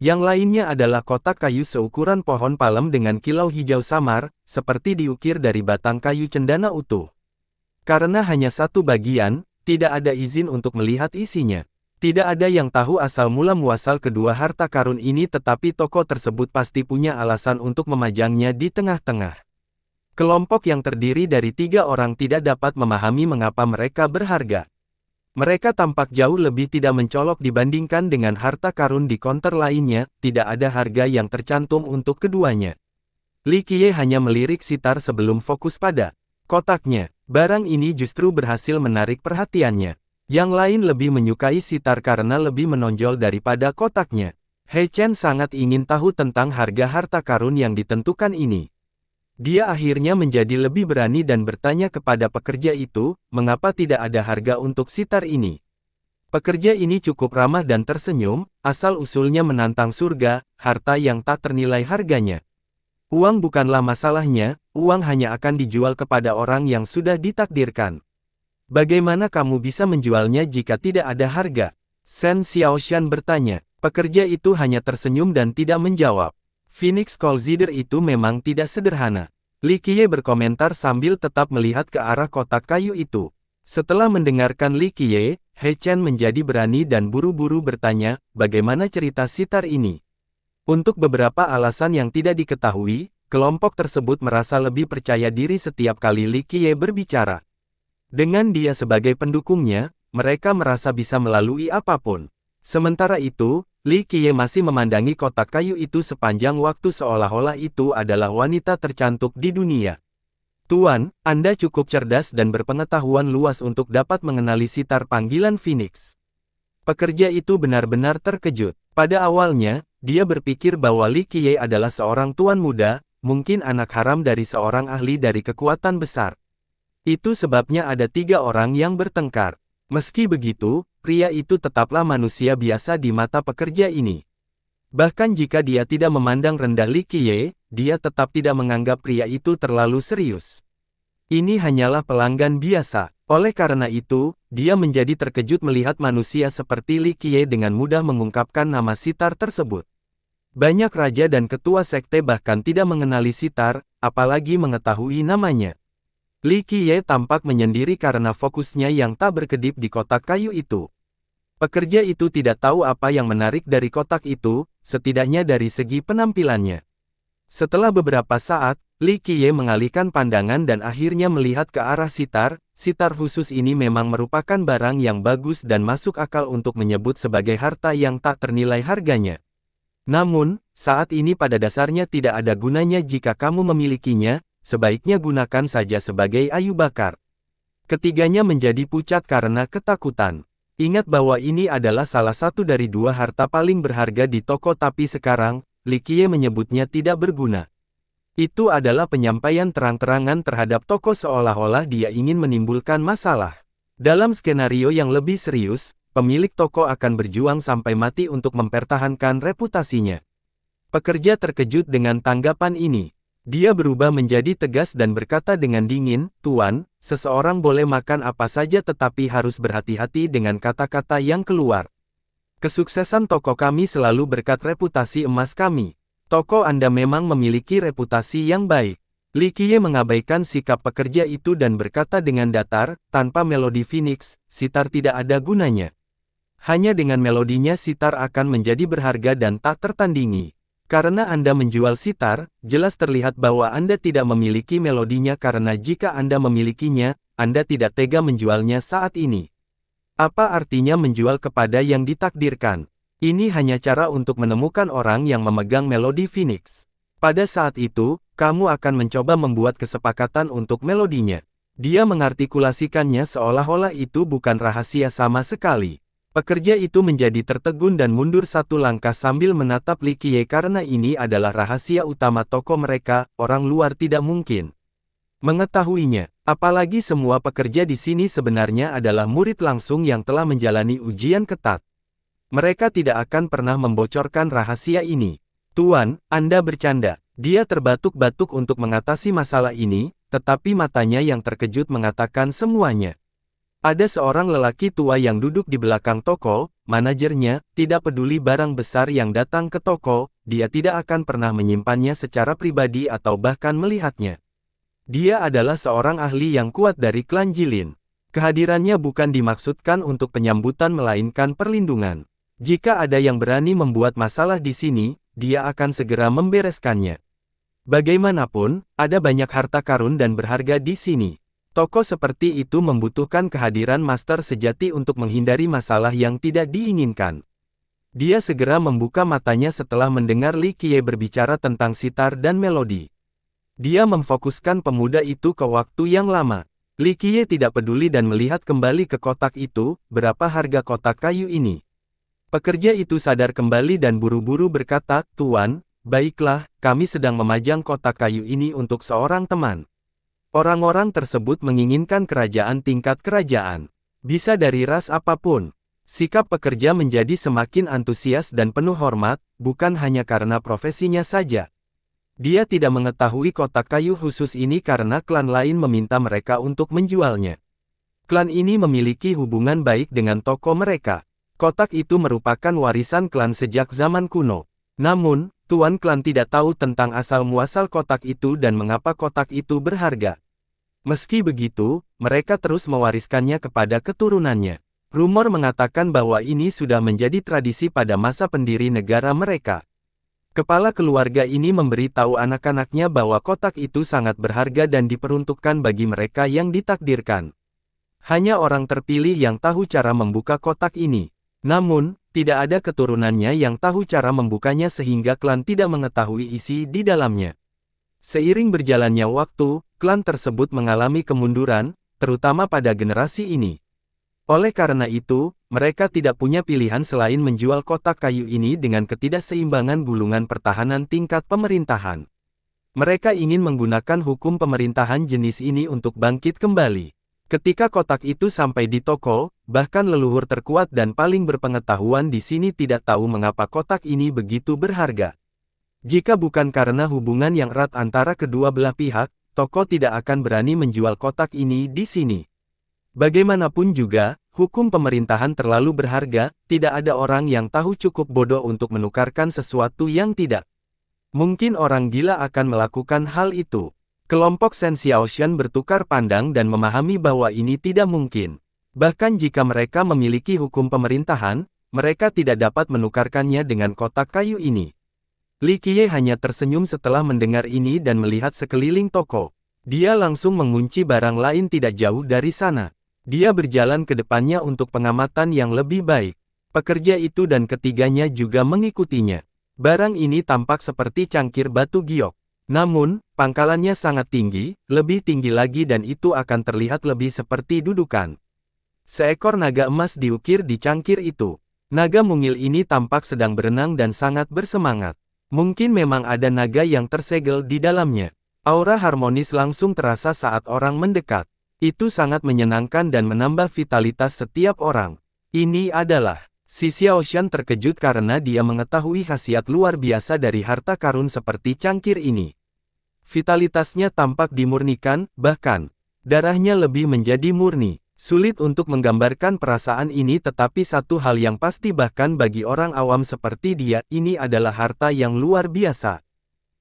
Yang lainnya adalah kotak kayu seukuran pohon palem dengan kilau hijau samar, seperti diukir dari batang kayu cendana utuh. Karena hanya satu bagian, tidak ada izin untuk melihat isinya. Tidak ada yang tahu asal mula muasal kedua harta karun ini tetapi toko tersebut pasti punya alasan untuk memajangnya di tengah-tengah. Kelompok yang terdiri dari 3 orang tidak dapat memahami mengapa mereka berharga. Mereka tampak jauh lebih tidak mencolok dibandingkan dengan harta karun di konter lainnya, tidak ada harga yang tercantum untuk keduanya. Li Qiye hanya melirik sitar sebelum fokus pada kotaknya. Barang ini justru berhasil menarik perhatiannya. Yang lain lebih menyukai sitar karena lebih menonjol daripada kotaknya. He Chen sangat ingin tahu tentang harga harta karun yang ditentukan ini. Dia akhirnya menjadi lebih berani dan bertanya kepada pekerja itu, mengapa tidak ada harga untuk sitar ini. Pekerja ini cukup ramah dan tersenyum, asal-usulnya menantang surga, harta yang tak ternilai harganya. Uang bukanlah masalahnya, uang hanya akan dijual kepada orang yang sudah ditakdirkan. Bagaimana kamu bisa menjualnya jika tidak ada harga? Shen Xiaoshan bertanya. Pekerja itu hanya tersenyum dan tidak menjawab. Phoenix Collider itu memang tidak sederhana. Li Qiye berkomentar sambil tetap melihat ke arah kotak kayu itu. Setelah mendengarkan Li Qiye, He Chen menjadi berani dan buru-buru bertanya, bagaimana cerita sitar ini? Untuk beberapa alasan yang tidak diketahui, kelompok tersebut merasa lebih percaya diri setiap kali Li Qiye berbicara. Dengan dia sebagai pendukungnya, mereka merasa bisa melalui apapun. Sementara itu, Li Qiye masih memandangi kotak kayu itu sepanjang waktu seolah-olah itu adalah wanita tercantik di dunia. Tuan, Anda cukup cerdas dan berpengetahuan luas untuk dapat mengenali sitar panggilan Phoenix. Pekerja itu benar-benar terkejut. Pada awalnya, dia berpikir bahwa Li Qiye adalah seorang tuan muda, mungkin anak haram dari seorang ahli dari kekuatan besar. Itu sebabnya ada 3 orang yang bertengkar. Meski begitu, pria itu tetaplah manusia biasa di mata pekerja ini. Bahkan jika dia tidak memandang rendah Li Qiye, dia tetap tidak menganggap pria itu terlalu serius. Ini hanyalah pelanggan biasa. Oleh karena itu, dia menjadi terkejut melihat manusia seperti Li Qiye dengan mudah mengungkapkan nama sitar tersebut. Banyak raja dan ketua sekte bahkan tidak mengenali sitar, apalagi mengetahui namanya. Li Qiye tampak menyendiri karena fokusnya yang tak berkedip di kotak kayu itu. Pekerja itu tidak tahu apa yang menarik dari kotak itu, setidaknya dari segi penampilannya. Setelah beberapa saat, Li Qiye mengalihkan pandangan dan akhirnya melihat ke arah sitar. Sitar khusus ini memang merupakan barang yang bagus dan masuk akal untuk menyebut sebagai harta yang tak ternilai harganya. Namun, saat ini pada dasarnya tidak ada gunanya jika kamu memilikinya, sebaiknya gunakan saja sebagai ayu bakar. Ketiganya menjadi pucat karena ketakutan. Ingat bahwa ini adalah salah satu dari dua harta paling berharga di toko tapi sekarang, Li Qiye menyebutnya tidak berguna. Itu adalah penyampaian terang-terangan terhadap toko seolah-olah dia ingin menimbulkan masalah. Dalam skenario yang lebih serius, pemilik toko akan berjuang sampai mati untuk mempertahankan reputasinya. Pekerja terkejut dengan tanggapan ini. Dia berubah menjadi tegas dan berkata dengan dingin, "Tuan, seseorang boleh makan apa saja tetapi harus berhati-hati dengan kata-kata yang keluar. Kesuksesan toko kami selalu berkat reputasi emas kami. Toko Anda memang memiliki reputasi yang baik." Li Qiye mengabaikan sikap pekerja itu dan berkata dengan datar, "Tanpa melodi Phoenix, sitar tidak ada gunanya. Hanya dengan melodinya sitar akan menjadi berharga dan tak tertandingi. Karena Anda menjual sitar, jelas terlihat bahwa Anda tidak memiliki melodinya karena jika Anda memilikinya, Anda tidak tega menjualnya saat ini. Apa artinya menjual kepada yang ditakdirkan? Ini hanya cara untuk menemukan orang yang memegang melodi Phoenix. Pada saat itu, kamu akan mencoba membuat kesepakatan untuk melodinya." Dia mengartikulasikannya seolah-olah itu bukan rahasia sama sekali. Pekerja itu menjadi tertegun dan mundur satu langkah sambil menatap Li Qiye karena ini adalah rahasia utama toko mereka, orang luar tidak mungkin mengetahuinya. Apalagi semua pekerja di sini sebenarnya adalah murid langsung yang telah menjalani ujian ketat. Mereka tidak akan pernah membocorkan rahasia ini. "Tuan, Anda bercanda." Dia terbatuk-batuk untuk mengatasi masalah ini, tetapi matanya yang terkejut mengatakan semuanya. Ada seorang lelaki tua yang duduk di belakang toko, manajernya, tidak peduli barang besar yang datang ke toko, dia tidak akan pernah menyimpannya secara pribadi atau bahkan melihatnya. Dia adalah seorang ahli yang kuat dari klan Jilin. Kehadirannya bukan dimaksudkan untuk penyambutan melainkan perlindungan. Jika ada yang berani membuat masalah di sini, dia akan segera membereskannya. Bagaimanapun, ada banyak harta karun dan berharga di sini. Toko seperti itu membutuhkan kehadiran master sejati untuk menghindari masalah yang tidak diinginkan. Dia segera membuka matanya setelah mendengar Li Qiye berbicara tentang sitar dan melodi. Dia memfokuskan pemuda itu ke waktu yang lama. Li Qiye tidak peduli dan melihat kembali ke kotak itu, "Berapa harga kotak kayu ini?" Pekerja itu sadar kembali dan buru-buru berkata, "Tuan, baiklah, kami sedang memajang kotak kayu ini untuk seorang teman." Orang-orang tersebut menginginkan kerajaan tingkat kerajaan. Bisa dari ras apapun. Sikap pekerja menjadi semakin antusias dan penuh hormat, bukan hanya karena profesinya saja. Dia tidak mengetahui kotak kayu khusus ini karena klan lain meminta mereka untuk menjualnya. Klan ini memiliki hubungan baik dengan toko mereka. Kotak itu merupakan warisan klan sejak zaman kuno. Namun, tuan klan tidak tahu tentang asal-muasal kotak itu dan mengapa kotak itu berharga. Meski begitu, mereka terus mewariskannya kepada keturunannya. Rumor mengatakan bahwa ini sudah menjadi tradisi pada masa pendiri negara mereka. Kepala keluarga ini memberitahu anak-anaknya bahwa kotak itu sangat berharga dan diperuntukkan bagi mereka yang ditakdirkan. Hanya orang terpilih yang tahu cara membuka kotak ini. Namun, tidak ada keturunannya yang tahu cara membukanya sehingga klan tidak mengetahui isi di dalamnya. Seiring berjalannya waktu, klan tersebut mengalami kemunduran, terutama pada generasi ini. Oleh karena itu, mereka tidak punya pilihan selain menjual kotak kayu ini dengan ketidakseimbangan gulungan pertahanan tingkat pemerintahan. Mereka ingin menggunakan hukum pemerintahan jenis ini untuk bangkit kembali. Ketika kotak itu sampai di toko, bahkan leluhur terkuat dan paling berpengetahuan di sini tidak tahu mengapa kotak ini begitu berharga. Jika bukan karena hubungan yang erat antara kedua belah pihak, toko tidak akan berani menjual kotak ini di sini. Bagaimanapun juga, hukum pemerintahan terlalu berharga, tidak ada orang yang tahu cukup bodoh untuk menukarkan sesuatu yang tidak. Mungkin orang gila akan melakukan hal itu. Kelompok Shen Xiaoshan bertukar pandang dan memahami bahwa ini tidak mungkin. Bahkan jika mereka memiliki hukum pemerintahan, mereka tidak dapat menukarkannya dengan kotak kayu ini. Li Qiye hanya tersenyum setelah mendengar ini dan melihat sekeliling toko. Dia langsung mengunci barang lain tidak jauh dari sana. Dia berjalan ke depannya untuk pengamatan yang lebih baik. Pekerja itu dan ketiganya juga mengikutinya. Barang ini tampak seperti cangkir batu giok. Namun, pangkalannya sangat tinggi, lebih tinggi lagi dan itu akan terlihat lebih seperti dudukan. Seekor naga emas diukir di cangkir itu. Naga mungil ini tampak sedang berenang dan sangat bersemangat. Mungkin memang ada naga yang tersegel di dalamnya. Aura harmonis langsung terasa saat orang mendekat. Itu sangat menyenangkan dan menambah vitalitas setiap orang. Ini adalah... Si Xiaoshan terkejut karena dia mengetahui khasiat luar biasa dari harta karun seperti cangkir ini. Vitalitasnya tampak dimurnikan, bahkan darahnya lebih menjadi murni. Sulit untuk menggambarkan perasaan ini, tetapi satu hal yang pasti bahkan bagi orang awam seperti dia, ini adalah harta yang luar biasa.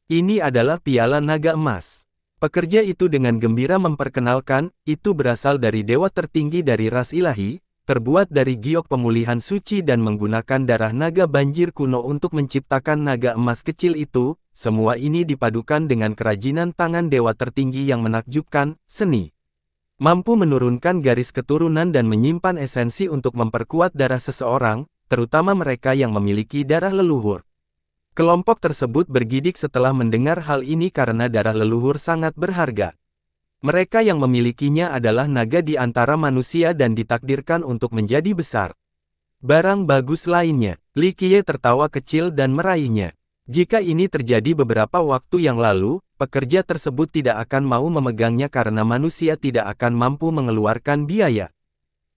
Ini adalah piala naga emas. Pekerja itu dengan gembira memperkenalkan, itu berasal dari dewa tertinggi dari ras ilahi, terbuat dari giok pemulihan suci dan menggunakan darah naga banjir kuno untuk menciptakan naga emas kecil itu. Semua ini dipadukan dengan kerajinan tangan dewa tertinggi yang menakjubkan, seni. Mampu menurunkan garis keturunan dan menyimpan esensi untuk memperkuat darah seseorang, terutama mereka yang memiliki darah leluhur. Kelompok tersebut bergidik setelah mendengar hal ini karena darah leluhur sangat berharga. Mereka yang memilikinya adalah naga di antara manusia dan ditakdirkan untuk menjadi besar. Barang bagus lainnya, Li Qiye tertawa kecil dan meraihnya. Jika ini terjadi beberapa waktu yang lalu, pekerja tersebut tidak akan mau memegangnya karena manusia tidak akan mampu mengeluarkan biaya.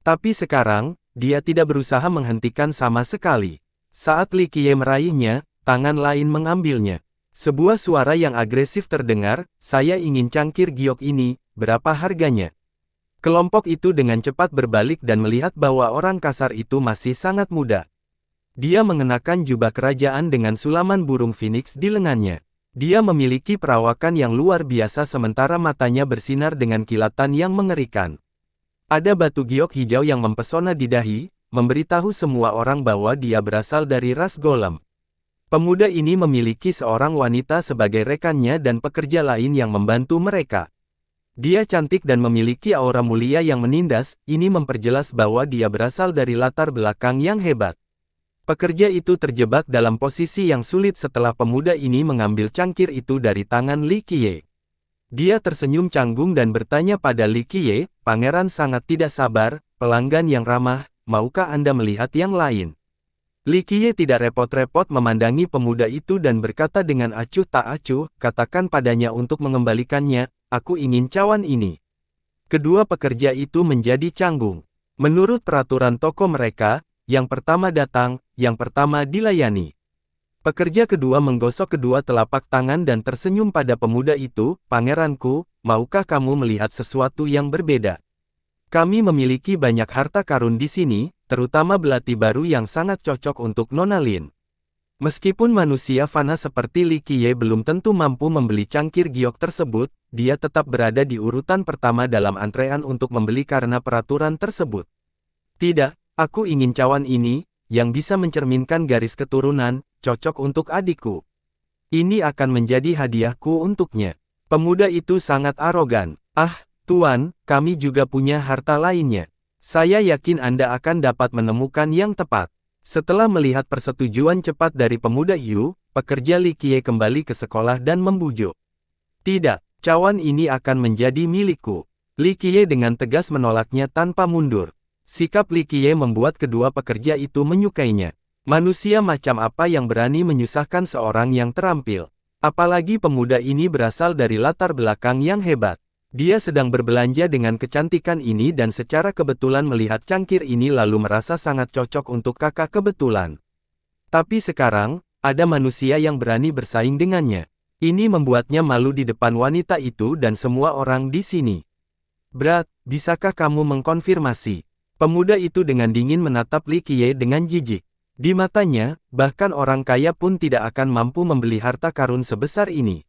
Tapi sekarang, dia tidak berusaha menghentikan sama sekali. Saat Li Qiye meraihnya, tangan lain mengambilnya. Sebuah suara yang agresif terdengar, "Saya ingin cangkir giok ini, berapa harganya?" Kelompok itu dengan cepat berbalik dan melihat bahwa orang kasar itu masih sangat muda. Dia mengenakan jubah kerajaan dengan sulaman burung phoenix di lengannya. Dia memiliki perawakan yang luar biasa sementara matanya bersinar dengan kilatan yang mengerikan. Ada batu giok hijau yang mempesona di dahi, memberitahu semua orang bahwa dia berasal dari ras golem. Pemuda ini memiliki seorang wanita sebagai rekannya dan pekerja lain yang membantu mereka. Dia cantik dan memiliki aura mulia yang menindas, ini memperjelas bahwa dia berasal dari latar belakang yang hebat. Pekerja itu terjebak dalam posisi yang sulit setelah pemuda ini mengambil cangkir itu dari tangan Li Qiye. Dia tersenyum canggung dan bertanya pada Li Qiye, "Pangeran sangat tidak sabar, pelanggan yang ramah, maukah Anda melihat yang lain?" Li Qiye tidak repot-repot memandangi pemuda itu dan berkata dengan acuh tak acuh, "Katakan padanya untuk mengembalikannya, aku ingin cawan ini." Kedua pekerja itu menjadi canggung. Menurut peraturan toko mereka, yang pertama datang, yang pertama dilayani. Pekerja kedua menggosok kedua telapak tangan dan tersenyum pada pemuda itu, "Pangeranku, maukah kamu melihat sesuatu yang berbeda? Kami memiliki banyak harta karun di sini, terutama belati baru yang sangat cocok untuk Nona Lin." Meskipun manusia fana seperti Li Qiye belum tentu mampu membeli cangkir giok tersebut, dia tetap berada di urutan pertama dalam antrean untuk membeli karena peraturan tersebut. "Tidak, aku ingin cawan ini, yang bisa mencerminkan garis keturunan, cocok untuk adikku. Ini akan menjadi hadiahku untuknya." Pemuda itu sangat arogan. "Ah, Tuan, kami juga punya harta lainnya. Saya yakin Anda akan dapat menemukan yang tepat." Setelah melihat persetujuan cepat dari pemuda Yu, pekerja Li Qiye kembali ke sekolah dan membujuk. "Tidak, cawan ini akan menjadi milikku." Li Qiye dengan tegas menolaknya tanpa mundur. Sikap Li Qiye membuat kedua pekerja itu menyukainya. Manusia macam apa yang berani menyusahkan seorang yang terampil? Apalagi pemuda ini berasal dari latar belakang yang hebat. Dia sedang berbelanja dengan kecantikan ini dan secara kebetulan melihat cangkir ini lalu merasa sangat cocok untuk kakak kebetulan. Tapi sekarang, ada manusia yang berani bersaing dengannya. Ini membuatnya malu di depan wanita itu dan semua orang di sini. "Brat, bisakah kamu mengkonfirmasi?" Pemuda itu dengan dingin menatap Li Qiye dengan jijik. Di matanya, bahkan orang kaya pun tidak akan mampu membeli harta karun sebesar ini.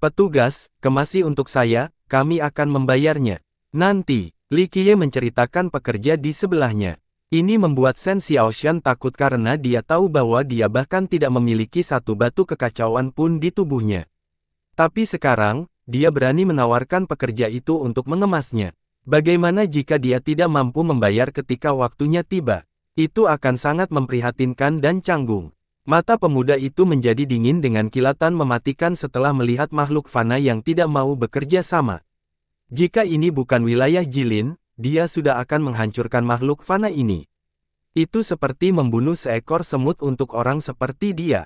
"Petugas, kemasi untuk saya, kami akan membayarnya nanti." Li Qiye menceritakan pekerja di sebelahnya. Ini membuat Shen Xiaoshan takut karena dia tahu bahwa dia bahkan tidak memiliki satu batu kekacauan pun di tubuhnya. Tapi sekarang, dia berani menawarkan pekerja itu untuk mengemasnya. Bagaimana jika dia tidak mampu membayar ketika waktunya tiba? Itu akan sangat memprihatinkan dan canggung. Mata pemuda itu menjadi dingin dengan kilatan mematikan setelah melihat makhluk fana yang tidak mau bekerja sama. Jika ini bukan wilayah Jilin, dia sudah akan menghancurkan makhluk fana ini. Itu seperti membunuh seekor semut untuk orang seperti dia.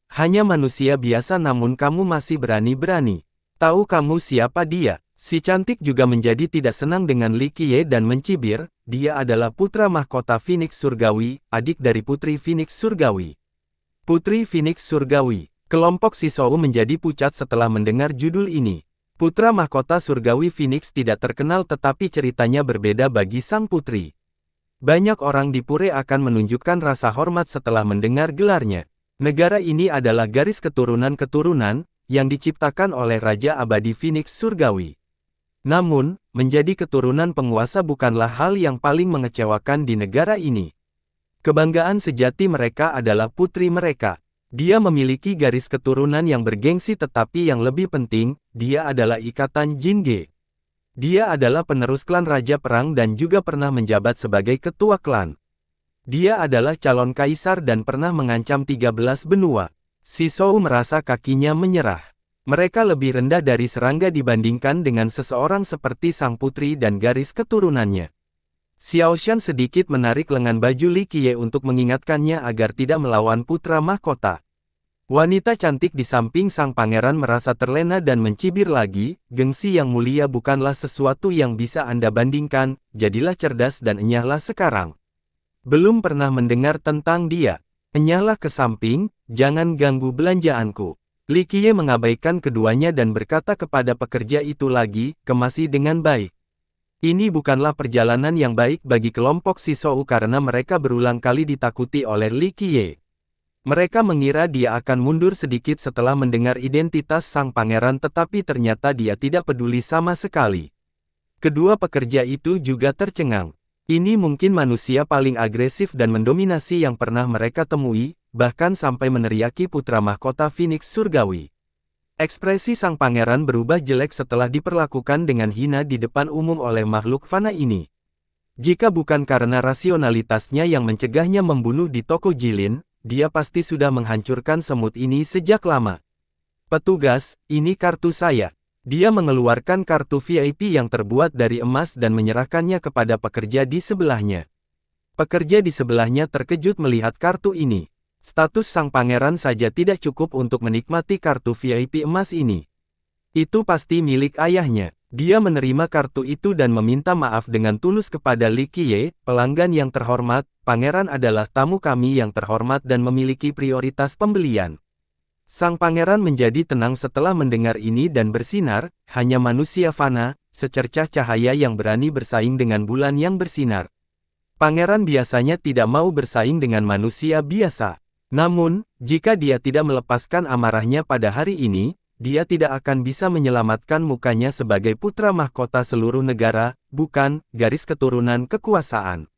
Hanya manusia biasa namun kamu masih berani-berani. Tahu kamu siapa dia? Si cantik juga menjadi tidak senang dengan Li Qiye dan mencibir, dia adalah putra mahkota Phoenix Surgawi, adik dari Putri Phoenix Surgawi. Putri Phoenix Surgawi. Kelompok Sisou menjadi pucat setelah mendengar judul ini. Putra mahkota Surgawi Phoenix tidak terkenal tetapi ceritanya berbeda bagi sang putri. Banyak orang di Pure akan menunjukkan rasa hormat setelah mendengar gelarnya. Negara ini adalah garis keturunan-keturunan yang diciptakan oleh Raja Abadi Phoenix Surgawi. Namun, menjadi keturunan penguasa bukanlah hal yang paling mengecewakan di negara ini. Kebanggaan sejati mereka adalah putri mereka. Dia memiliki garis keturunan yang bergengsi tetapi yang lebih penting, dia adalah ikatan Jinge. Dia adalah penerus klan Raja Perang dan juga pernah menjabat sebagai ketua klan. Dia adalah calon kaisar dan pernah mengancam 13 benua. Sisou merasa kakinya menyerah. Mereka lebih rendah dari serangga dibandingkan dengan seseorang seperti sang putri dan garis keturunannya. Xiaoshan sedikit menarik lengan baju Li Qiye untuk mengingatkannya agar tidak melawan putra mahkota. Wanita cantik di samping sang pangeran merasa terlena dan mencibir lagi, gengsi yang mulia bukanlah sesuatu yang bisa Anda bandingkan, jadilah cerdas dan enyahlah sekarang. Belum pernah mendengar tentang dia. Enyahlah ke samping, jangan ganggu belanjaanku. Li Qiye mengabaikan keduanya dan berkata kepada pekerja itu lagi, kemasi dengan baik. Ini bukanlah perjalanan yang baik bagi kelompok Sisou karena mereka berulang kali ditakuti oleh Li Qiye. Mereka mengira dia akan mundur sedikit setelah mendengar identitas sang pangeran tetapi ternyata dia tidak peduli sama sekali. Kedua pekerja itu juga tercengang. Ini mungkin manusia paling agresif dan mendominasi yang pernah mereka temui, bahkan sampai meneriaki putra mahkota Phoenix Surgawi. Ekspresi sang pangeran berubah jelek setelah diperlakukan dengan hina di depan umum oleh makhluk fana ini. Jika bukan karena rasionalitasnya yang mencegahnya membunuh di toko Jilin, dia pasti sudah menghancurkan semut ini sejak lama. Petugas, ini kartu saya. Dia mengeluarkan kartu VIP yang terbuat dari emas dan menyerahkannya kepada pekerja di sebelahnya. Pekerja di sebelahnya terkejut melihat kartu ini. Status sang pangeran saja tidak cukup untuk menikmati kartu VIP emas ini. Itu pasti milik ayahnya. Dia menerima kartu itu dan meminta maaf dengan tulus kepada Li Qiye, pelanggan yang terhormat, pangeran adalah tamu kami yang terhormat dan memiliki prioritas pembelian. Sang pangeran menjadi tenang setelah mendengar ini dan bersinar, hanya manusia fana, secercah cahaya yang berani bersaing dengan bulan yang bersinar. Pangeran biasanya tidak mau bersaing dengan manusia biasa. Namun, jika dia tidak melepaskan amarahnya pada hari ini, dia tidak akan bisa menyelamatkan mukanya sebagai putra mahkota seluruh negara, bukan, garis keturunan kekuasaan.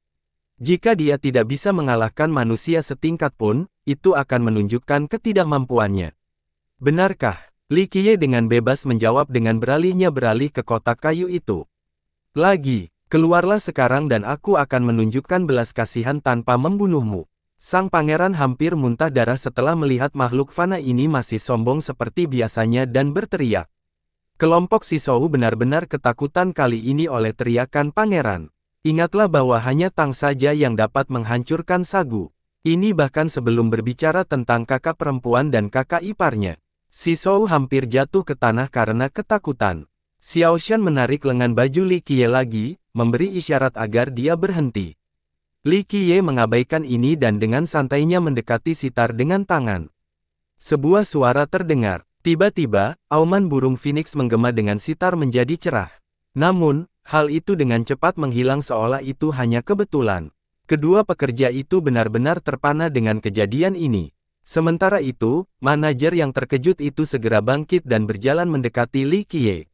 Jika dia tidak bisa mengalahkan manusia setingkat pun, itu akan menunjukkan ketidakmampuannya. Benarkah? Li Qiye dengan bebas menjawab dengan beralih ke kotak kayu itu. Lagi, keluarlah sekarang dan aku akan menunjukkan belas kasihan tanpa membunuhmu. Sang pangeran hampir muntah darah setelah melihat makhluk fana ini masih sombong seperti biasanya dan berteriak. Kelompok Sisou benar-benar ketakutan kali ini oleh teriakan pangeran. Ingatlah bahwa hanya Tang saja yang dapat menghancurkan sagu. Ini bahkan sebelum berbicara tentang kakak perempuan dan kakak iparnya. Sisou hampir jatuh ke tanah karena ketakutan. Xiaoshan menarik lengan baju Li Qiye lagi, memberi isyarat agar dia berhenti. Li Qiye mengabaikan ini dan dengan santainya mendekati sitar dengan tangan. Sebuah suara terdengar. Tiba-tiba, auman burung Phoenix menggema dengan sitar menjadi cerah. Namun, hal itu dengan cepat menghilang seolah itu hanya kebetulan. Kedua pekerja itu benar-benar terpana dengan kejadian ini. Sementara itu, manajer yang terkejut itu segera bangkit dan berjalan mendekati Li Qiye.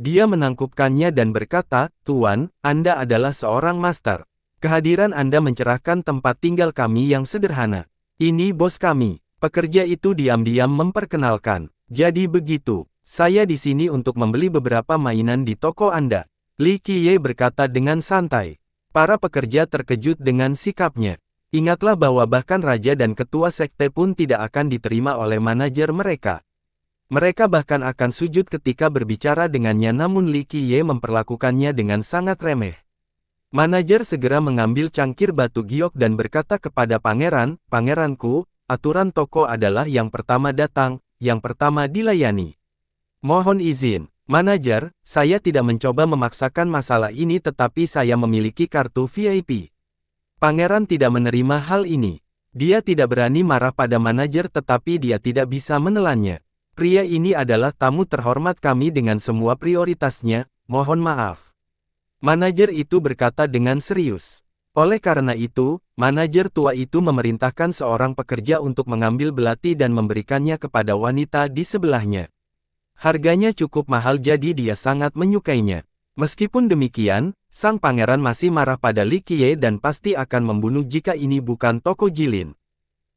Dia menangkupkannya dan berkata, "Tuan, Anda adalah seorang master. Kehadiran Anda mencerahkan tempat tinggal kami yang sederhana. Ini bos kami." Pekerja itu diam-diam memperkenalkan. "Jadi begitu, saya di sini untuk membeli beberapa mainan di toko Anda." Li Qiye berkata dengan santai. Para pekerja terkejut dengan sikapnya. Ingatlah bahwa bahkan raja dan ketua sekte pun tidak akan diterima oleh manajer mereka. Mereka bahkan akan sujud ketika berbicara dengannya, namun Li Qiye memperlakukannya dengan sangat remeh. Manajer segera mengambil cangkir batu giok dan berkata kepada pangeran, "Pangeranku, aturan toko adalah yang pertama datang, yang pertama dilayani. Mohon izin, manajer, saya tidak mencoba memaksakan masalah ini tetapi saya memiliki kartu VIP." Pangeran tidak menerima hal ini. Dia tidak berani marah pada manajer tetapi dia tidak bisa menelannya. Pria ini adalah tamu terhormat kami dengan semua prioritasnya, mohon maaf. Manajer itu berkata dengan serius. Oleh karena itu, manajer tua itu memerintahkan seorang pekerja untuk mengambil belati dan memberikannya kepada wanita di sebelahnya. Harganya cukup mahal jadi dia sangat menyukainya. Meskipun demikian, sang pangeran masih marah pada Li Qiye dan pasti akan membunuh jika ini bukan toko jilin.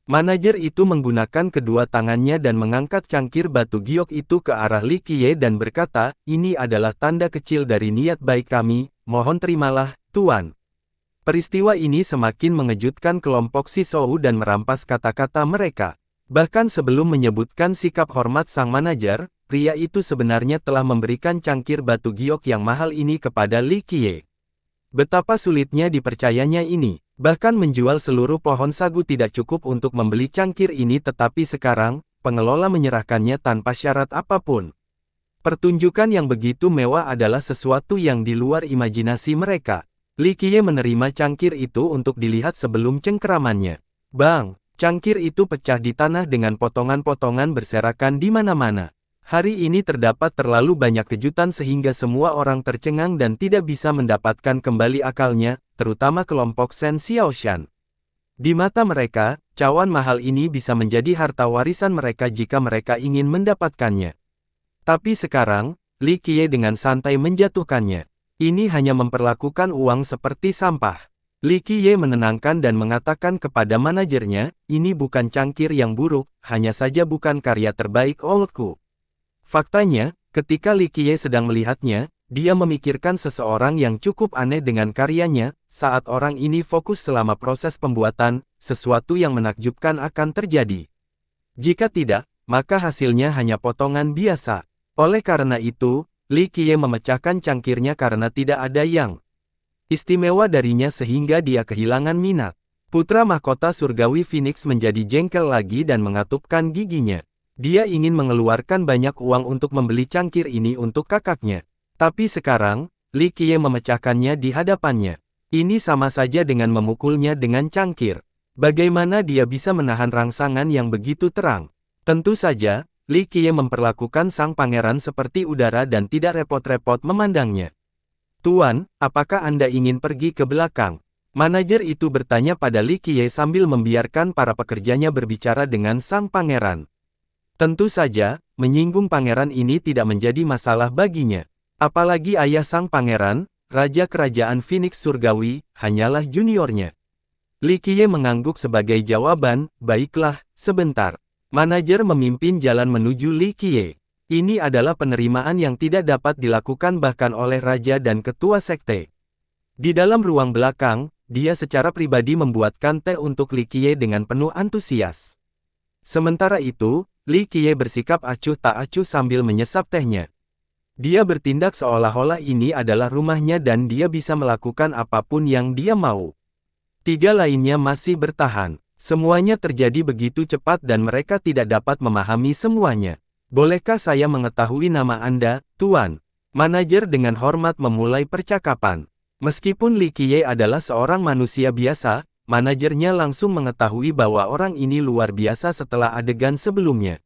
Manajer itu menggunakan kedua tangannya dan mengangkat cangkir batu giok itu ke arah Li Qiye dan berkata, "Ini adalah tanda kecil dari niat baik kami, mohon terimalah, Tuan." Peristiwa ini semakin mengejutkan kelompok Sisou dan merampas kata-kata mereka. Bahkan sebelum menyebutkan sikap hormat sang manajer, pria itu sebenarnya telah memberikan cangkir batu giok yang mahal ini kepada Li Qiye. Betapa sulitnya dipercayanya ini. Bahkan menjual seluruh pohon sagu tidak cukup untuk membeli cangkir ini, tetapi sekarang, pengelola menyerahkannya tanpa syarat apapun. Pertunjukan yang begitu mewah adalah sesuatu yang di luar imajinasi mereka. Li Qiye menerima cangkir itu untuk dilihat sebelum cengkeramannya. Bang! Cangkir itu pecah di tanah dengan potongan-potongan berserakan di mana-mana. Hari ini terdapat terlalu banyak kejutan sehingga semua orang tercengang dan tidak bisa mendapatkan kembali akalnya, terutama kelompok Shen Xiaoshan. Di mata mereka, cawan mahal ini bisa menjadi harta warisan mereka jika mereka ingin mendapatkannya. Tapi sekarang, Li Qiye dengan santai menjatuhkannya. Ini hanya memperlakukan uang seperti sampah. Li Qiye menenangkan dan mengatakan kepada manajernya, "Ini bukan cangkir yang buruk, hanya saja bukan karya terbaik olehku." Faktanya, ketika Li Qiye sedang melihatnya, dia memikirkan seseorang yang cukup aneh dengan karyanya. Saat orang ini fokus selama proses pembuatan, sesuatu yang menakjubkan akan terjadi. Jika tidak, maka hasilnya hanya potongan biasa. Oleh karena itu, Li Qiye memecahkan cangkirnya karena tidak ada yang istimewa darinya sehingga dia kehilangan minat. Putra mahkota surgawi Phoenix menjadi jengkel lagi dan mengatupkan giginya. Dia ingin mengeluarkan banyak uang untuk membeli cangkir ini untuk kakaknya. Tapi sekarang, Li Qiye memecahkannya di hadapannya. Ini sama saja dengan memukulnya dengan cangkir. Bagaimana dia bisa menahan rangsangan yang begitu terang? Tentu saja, Li Qiye memperlakukan sang pangeran seperti udara dan tidak repot-repot memandangnya. "Tuan, apakah Anda ingin pergi ke belakang?" Manajer itu bertanya pada Li Qiye sambil membiarkan para pekerjanya berbicara dengan sang pangeran. Tentu saja, menyinggung pangeran ini tidak menjadi masalah baginya. Apalagi ayah sang pangeran, Raja Kerajaan Phoenix Surgawi, hanyalah juniornya. Li Qiye mengangguk sebagai jawaban, "Baiklah, sebentar." Manajer memimpin jalan menuju Li Qiye. Ini adalah penerimaan yang tidak dapat dilakukan bahkan oleh raja dan ketua sekte. Di dalam ruang belakang, dia secara pribadi membuatkan teh untuk Li Qiye dengan penuh antusias. Sementara itu, Li Qiye bersikap acuh tak acuh sambil menyesap tehnya. Dia bertindak seolah-olah ini adalah rumahnya dan dia bisa melakukan apapun yang dia mau. Tiga lainnya masih bertahan. Semuanya terjadi begitu cepat dan mereka tidak dapat memahami semuanya. "Bolehkah saya mengetahui nama Anda, Tuan?" Manajer dengan hormat memulai percakapan. Meskipun Li Qiye adalah seorang manusia biasa, manajernya langsung mengetahui bahwa orang ini luar biasa setelah adegan sebelumnya.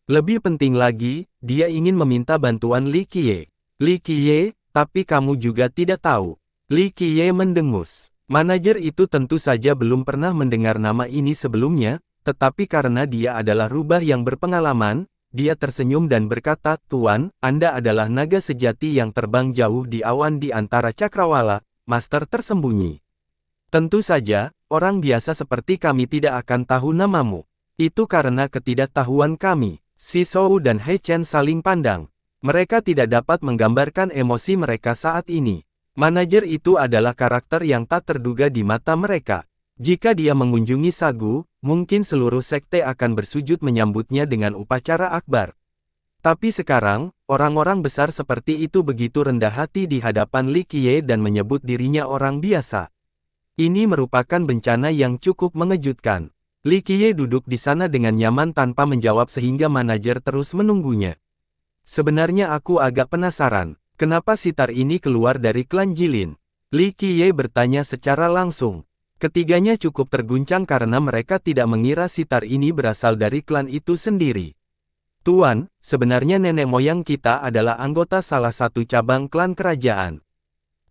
Lebih penting lagi, dia ingin meminta bantuan Li Qiye. "Li Qiye, tapi kamu juga tidak tahu." Li Qiye mendengus. Manajer itu tentu saja belum pernah mendengar nama ini sebelumnya, tetapi karena dia adalah rubah yang berpengalaman, dia tersenyum dan berkata, "Tuan, Anda adalah naga sejati yang terbang jauh di awan di antara cakrawala, master tersembunyi. Tentu saja, orang biasa seperti kami tidak akan tahu namamu. Itu karena ketidaktahuan kami." Sisou dan He Chen saling pandang. Mereka tidak dapat menggambarkan emosi mereka saat ini. Manajer itu adalah karakter yang tak terduga di mata mereka. Jika dia mengunjungi Sagu, mungkin seluruh sekte akan bersujud menyambutnya dengan upacara akbar. Tapi sekarang, orang-orang besar seperti itu begitu rendah hati di hadapan Li Qiye dan menyebut dirinya orang biasa. Ini merupakan bencana yang cukup mengejutkan. Li Qiye duduk di sana dengan nyaman tanpa menjawab sehingga manajer terus menunggunya. Sebenarnya aku agak penasaran, kenapa sitar ini keluar dari klan Jilin? Li Qiye bertanya secara langsung. Ketiganya cukup terguncang karena mereka tidak mengira sitar ini berasal dari klan itu sendiri. Tuan, sebenarnya nenek moyang kita adalah anggota salah satu cabang klan kerajaan.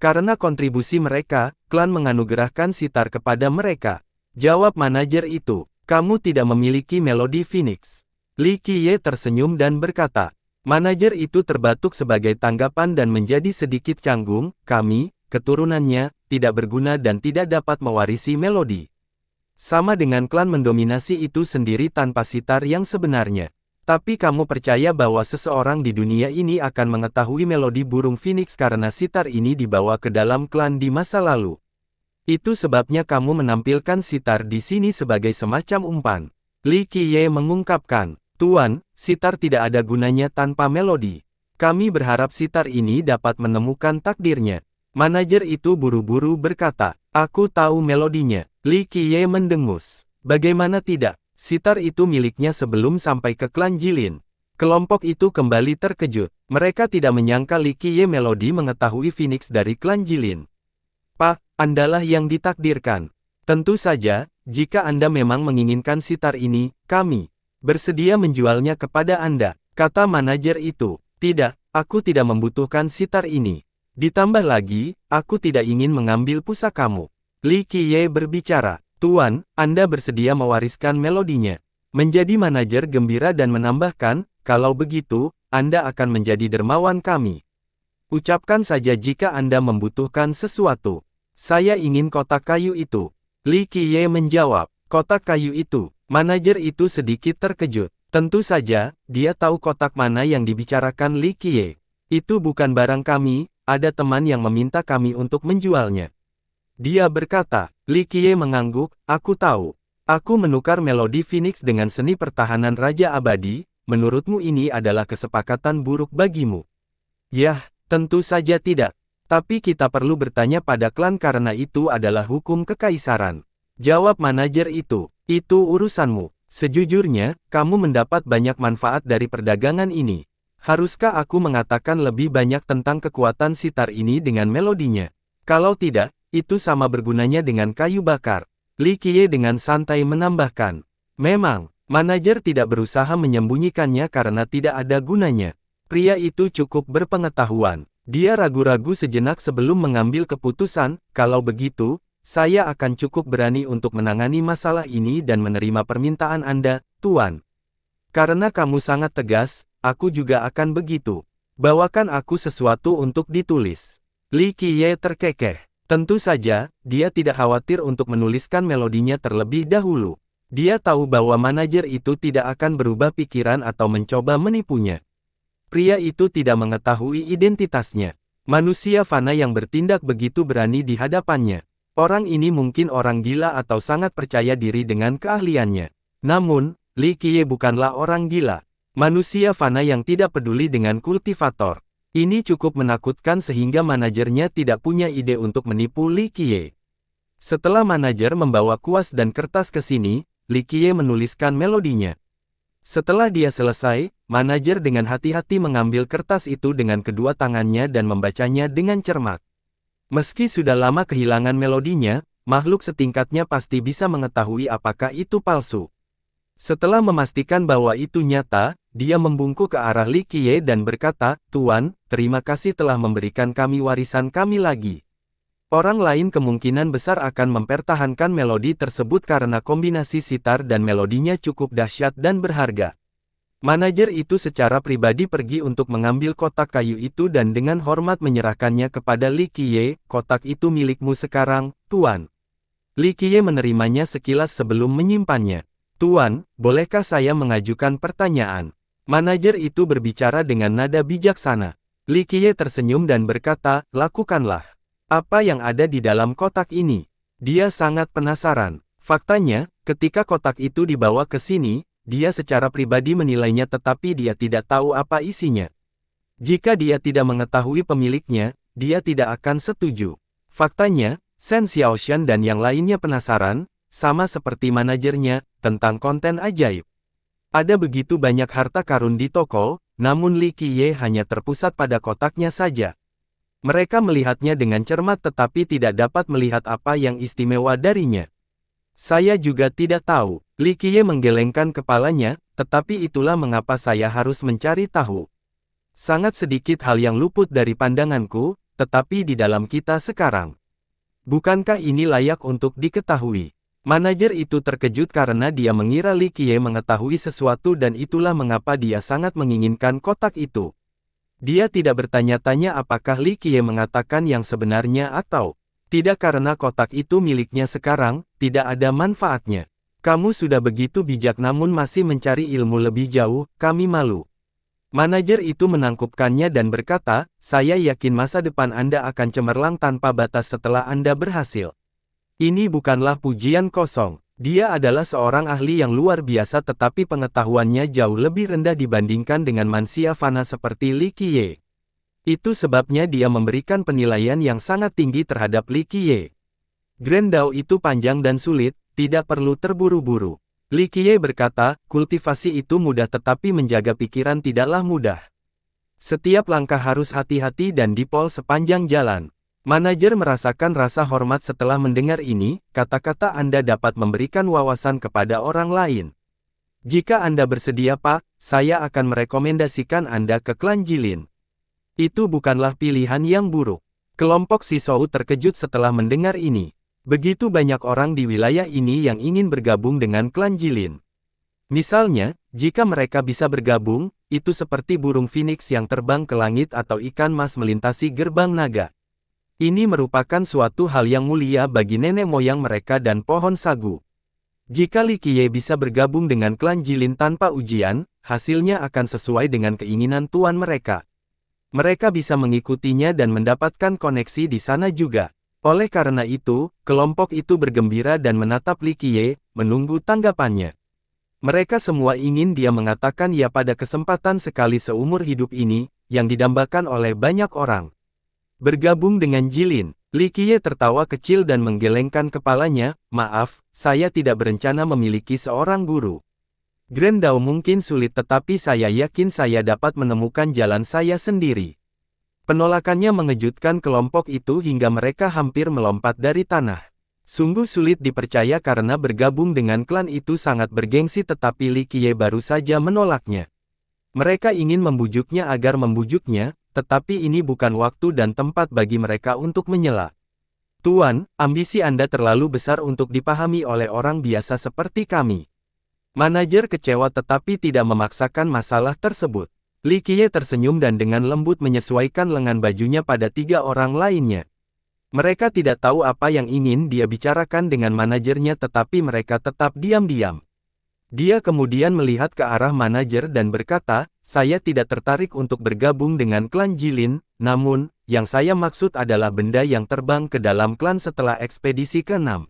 Karena kontribusi mereka, klan menganugerahkan sitar kepada mereka. Jawab manajer itu, kamu tidak memiliki melodi Phoenix. Li Qiye tersenyum dan berkata. Manajer itu terbatuk sebagai tanggapan dan menjadi sedikit canggung, kami, keturunannya, tidak berguna dan tidak dapat mewarisi melodi. Sama dengan klan mendominasi itu sendiri tanpa sitar yang sebenarnya. Tapi kamu percaya bahwa seseorang di dunia ini akan mengetahui melodi burung Phoenix karena sitar ini dibawa ke dalam klan di masa lalu. Itu sebabnya kamu menampilkan sitar di sini sebagai semacam umpan. Li Qiye mengungkapkan, Tuan, sitar tidak ada gunanya tanpa melodi. Kami berharap sitar ini dapat menemukan takdirnya. Manajer itu buru-buru berkata, aku tahu melodinya. Li Qiye mendengus. Bagaimana tidak? Sitar itu miliknya sebelum sampai ke klan Jilin. Kelompok itu kembali terkejut. Mereka tidak menyangka Li Qiye Melody mengetahui Phoenix dari klan Jilin. Pak, Andalah yang ditakdirkan. Tentu saja, jika Anda memang menginginkan sitar ini, kami bersedia menjualnya kepada Anda, kata manajer itu. Tidak, aku tidak membutuhkan sitar ini. Ditambah lagi, aku tidak ingin mengambil pusakamu. Li Qiye berbicara. Tuan, Anda bersedia mewariskan melodinya. Menjadi manajer gembira dan menambahkan, kalau begitu, Anda akan menjadi dermawan kami. Ucapkan saja jika Anda membutuhkan sesuatu. Saya ingin kotak kayu itu. Li Qiye menjawab, kotak kayu itu. Manajer itu sedikit terkejut. Tentu saja, dia tahu kotak mana yang dibicarakan Li Qiye. Itu bukan barang kami, ada teman yang meminta kami untuk menjualnya. Dia berkata, Li Qiye mengangguk, aku tahu. Aku menukar melodi Phoenix dengan seni pertahanan Raja Abadi, menurutmu ini adalah kesepakatan buruk bagimu? Yah, tentu saja tidak. Tapi kita perlu bertanya pada klan karena itu adalah hukum kekaisaran. Jawab manajer itu urusanmu. Sejujurnya, kamu mendapat banyak manfaat dari perdagangan ini. Haruskah aku mengatakan lebih banyak tentang kekuatan sitar ini dengan melodinya? Kalau tidak, itu sama bergunanya dengan kayu bakar. Li Qiye dengan santai menambahkan. Memang, manajer tidak berusaha menyembunyikannya karena tidak ada gunanya. Pria itu cukup berpengetahuan. Dia ragu-ragu sejenak sebelum mengambil keputusan, kalau begitu, saya akan cukup berani untuk menangani masalah ini dan menerima permintaan Anda, Tuan. Karena kamu sangat tegas, aku juga akan begitu. Bawakan aku sesuatu untuk ditulis. Li Qiye terkekeh. Tentu saja, dia tidak khawatir untuk menuliskan melodinya terlebih dahulu. Dia tahu bahwa manajer itu tidak akan berubah pikiran atau mencoba menipunya. Pria itu tidak mengetahui identitasnya. Manusia fana yang bertindak begitu berani di hadapannya. Orang ini mungkin orang gila atau sangat percaya diri dengan keahliannya. Namun, Li Qiye bukanlah orang gila. Manusia fana yang tidak peduli dengan kultivator. Ini cukup menakutkan sehingga manajernya tidak punya ide untuk menipu Li Qiye. Setelah manajer membawa kuas dan kertas ke sini, Li Qiye menuliskan melodinya. Setelah dia selesai, manajer dengan hati-hati mengambil kertas itu dengan kedua tangannya dan membacanya dengan cermat. Meski sudah lama kehilangan melodinya, makhluk setingkatnya pasti bisa mengetahui apakah itu palsu. Setelah memastikan bahwa itu nyata, dia membungkuk ke arah Li Qiye dan berkata, Tuan, terima kasih telah memberikan kami warisan kami lagi. Orang lain kemungkinan besar akan mempertahankan melodi tersebut karena kombinasi sitar dan melodinya cukup dahsyat dan berharga. Manajer itu secara pribadi pergi untuk mengambil kotak kayu itu dan dengan hormat menyerahkannya kepada Li Qiye, kotak itu milikmu sekarang, Tuan. Li Qiye menerimanya sekilas sebelum menyimpannya. Tuan, bolehkah saya mengajukan pertanyaan? Manajer itu berbicara dengan nada bijaksana. Li Qiye tersenyum dan berkata, lakukanlah. Apa yang ada di dalam kotak ini? Dia sangat penasaran. Faktanya, ketika kotak itu dibawa ke sini, dia secara pribadi menilainya tetapi dia tidak tahu apa isinya. Jika dia tidak mengetahui pemiliknya, dia tidak akan setuju. Faktanya, Shen Xiaoshan dan yang lainnya penasaran, sama seperti manajernya, tentang konten ajaib. Ada begitu banyak harta karun di toko, namun Li Qiye hanya terpusat pada kotaknya saja. Mereka melihatnya dengan cermat tetapi tidak dapat melihat apa yang istimewa darinya. Saya juga tidak tahu. Li Qiye menggelengkan kepalanya, tetapi itulah mengapa saya harus mencari tahu. Sangat sedikit hal yang luput dari pandanganku, tetapi di dalam kita sekarang. Bukankah ini layak untuk diketahui? Manajer itu terkejut karena dia mengira Li Qiye mengetahui sesuatu dan itulah mengapa dia sangat menginginkan kotak itu. Dia tidak bertanya-tanya apakah Li Qiye mengatakan yang sebenarnya atau tidak karena kotak itu miliknya sekarang, tidak ada manfaatnya. Kamu sudah begitu bijak namun masih mencari ilmu lebih jauh, kami malu. Manajer itu menangkupkannya dan berkata, saya yakin masa depan Anda akan cemerlang tanpa batas setelah Anda berhasil. Ini bukanlah pujian kosong. Dia adalah seorang ahli yang luar biasa tetapi pengetahuannya jauh lebih rendah dibandingkan dengan manusia fana seperti Li Qiye. Itu sebabnya dia memberikan penilaian yang sangat tinggi terhadap Li Qiye. Grand Dao itu panjang dan sulit, tidak perlu terburu-buru. Li Qiye berkata, kultivasi itu mudah tetapi menjaga pikiran tidaklah mudah. Setiap langkah harus hati-hati dan dipol sepanjang jalan. Manajer merasakan rasa hormat setelah mendengar ini, kata-kata Anda dapat memberikan wawasan kepada orang lain. Jika Anda bersedia Pak, saya akan merekomendasikan Anda ke klan Jilin. Itu bukanlah pilihan yang buruk. Kelompok Sisou terkejut setelah mendengar ini. Begitu banyak orang di wilayah ini yang ingin bergabung dengan klan Jilin. Misalnya, jika mereka bisa bergabung, itu seperti burung phoenix yang terbang ke langit atau ikan mas melintasi gerbang naga. Ini merupakan suatu hal yang mulia bagi nenek moyang mereka dan pohon sagu. Jika Li Qiye bisa bergabung dengan klan Jilin tanpa ujian, hasilnya akan sesuai dengan keinginan tuan mereka. Mereka bisa mengikutinya dan mendapatkan koneksi di sana juga. Oleh karena itu, kelompok itu bergembira dan menatap Li Qiye, menunggu tanggapannya. Mereka semua ingin dia mengatakan ya pada kesempatan sekali seumur hidup ini, yang didambakan oleh banyak orang. Bergabung dengan Jilin, Li Qiye tertawa kecil dan menggelengkan kepalanya, maaf, saya tidak berencana memiliki seorang guru. Grand Dao mungkin sulit tetapi saya yakin saya dapat menemukan jalan saya sendiri. Penolakannya mengejutkan kelompok itu hingga mereka hampir melompat dari tanah. Sungguh sulit dipercaya karena bergabung dengan klan itu sangat bergengsi tetapi Li Qiye baru saja menolaknya. Mereka ingin membujuknya agar membujuknya, tetapi ini bukan waktu dan tempat bagi mereka untuk menyela. Tuan, ambisi Anda terlalu besar untuk dipahami oleh orang biasa seperti kami. Manajer kecewa tetapi tidak memaksakan masalah tersebut. Li Qiye tersenyum dan dengan lembut menyesuaikan lengan bajunya pada 3 orang lainnya. Mereka tidak tahu apa yang ingin dia bicarakan dengan manajernya tetapi mereka tetap diam-diam. Dia kemudian melihat ke arah manajer dan berkata, saya tidak tertarik untuk bergabung dengan klan Jilin, namun, yang saya maksud adalah benda yang terbang ke dalam klan setelah ekspedisi ke-6.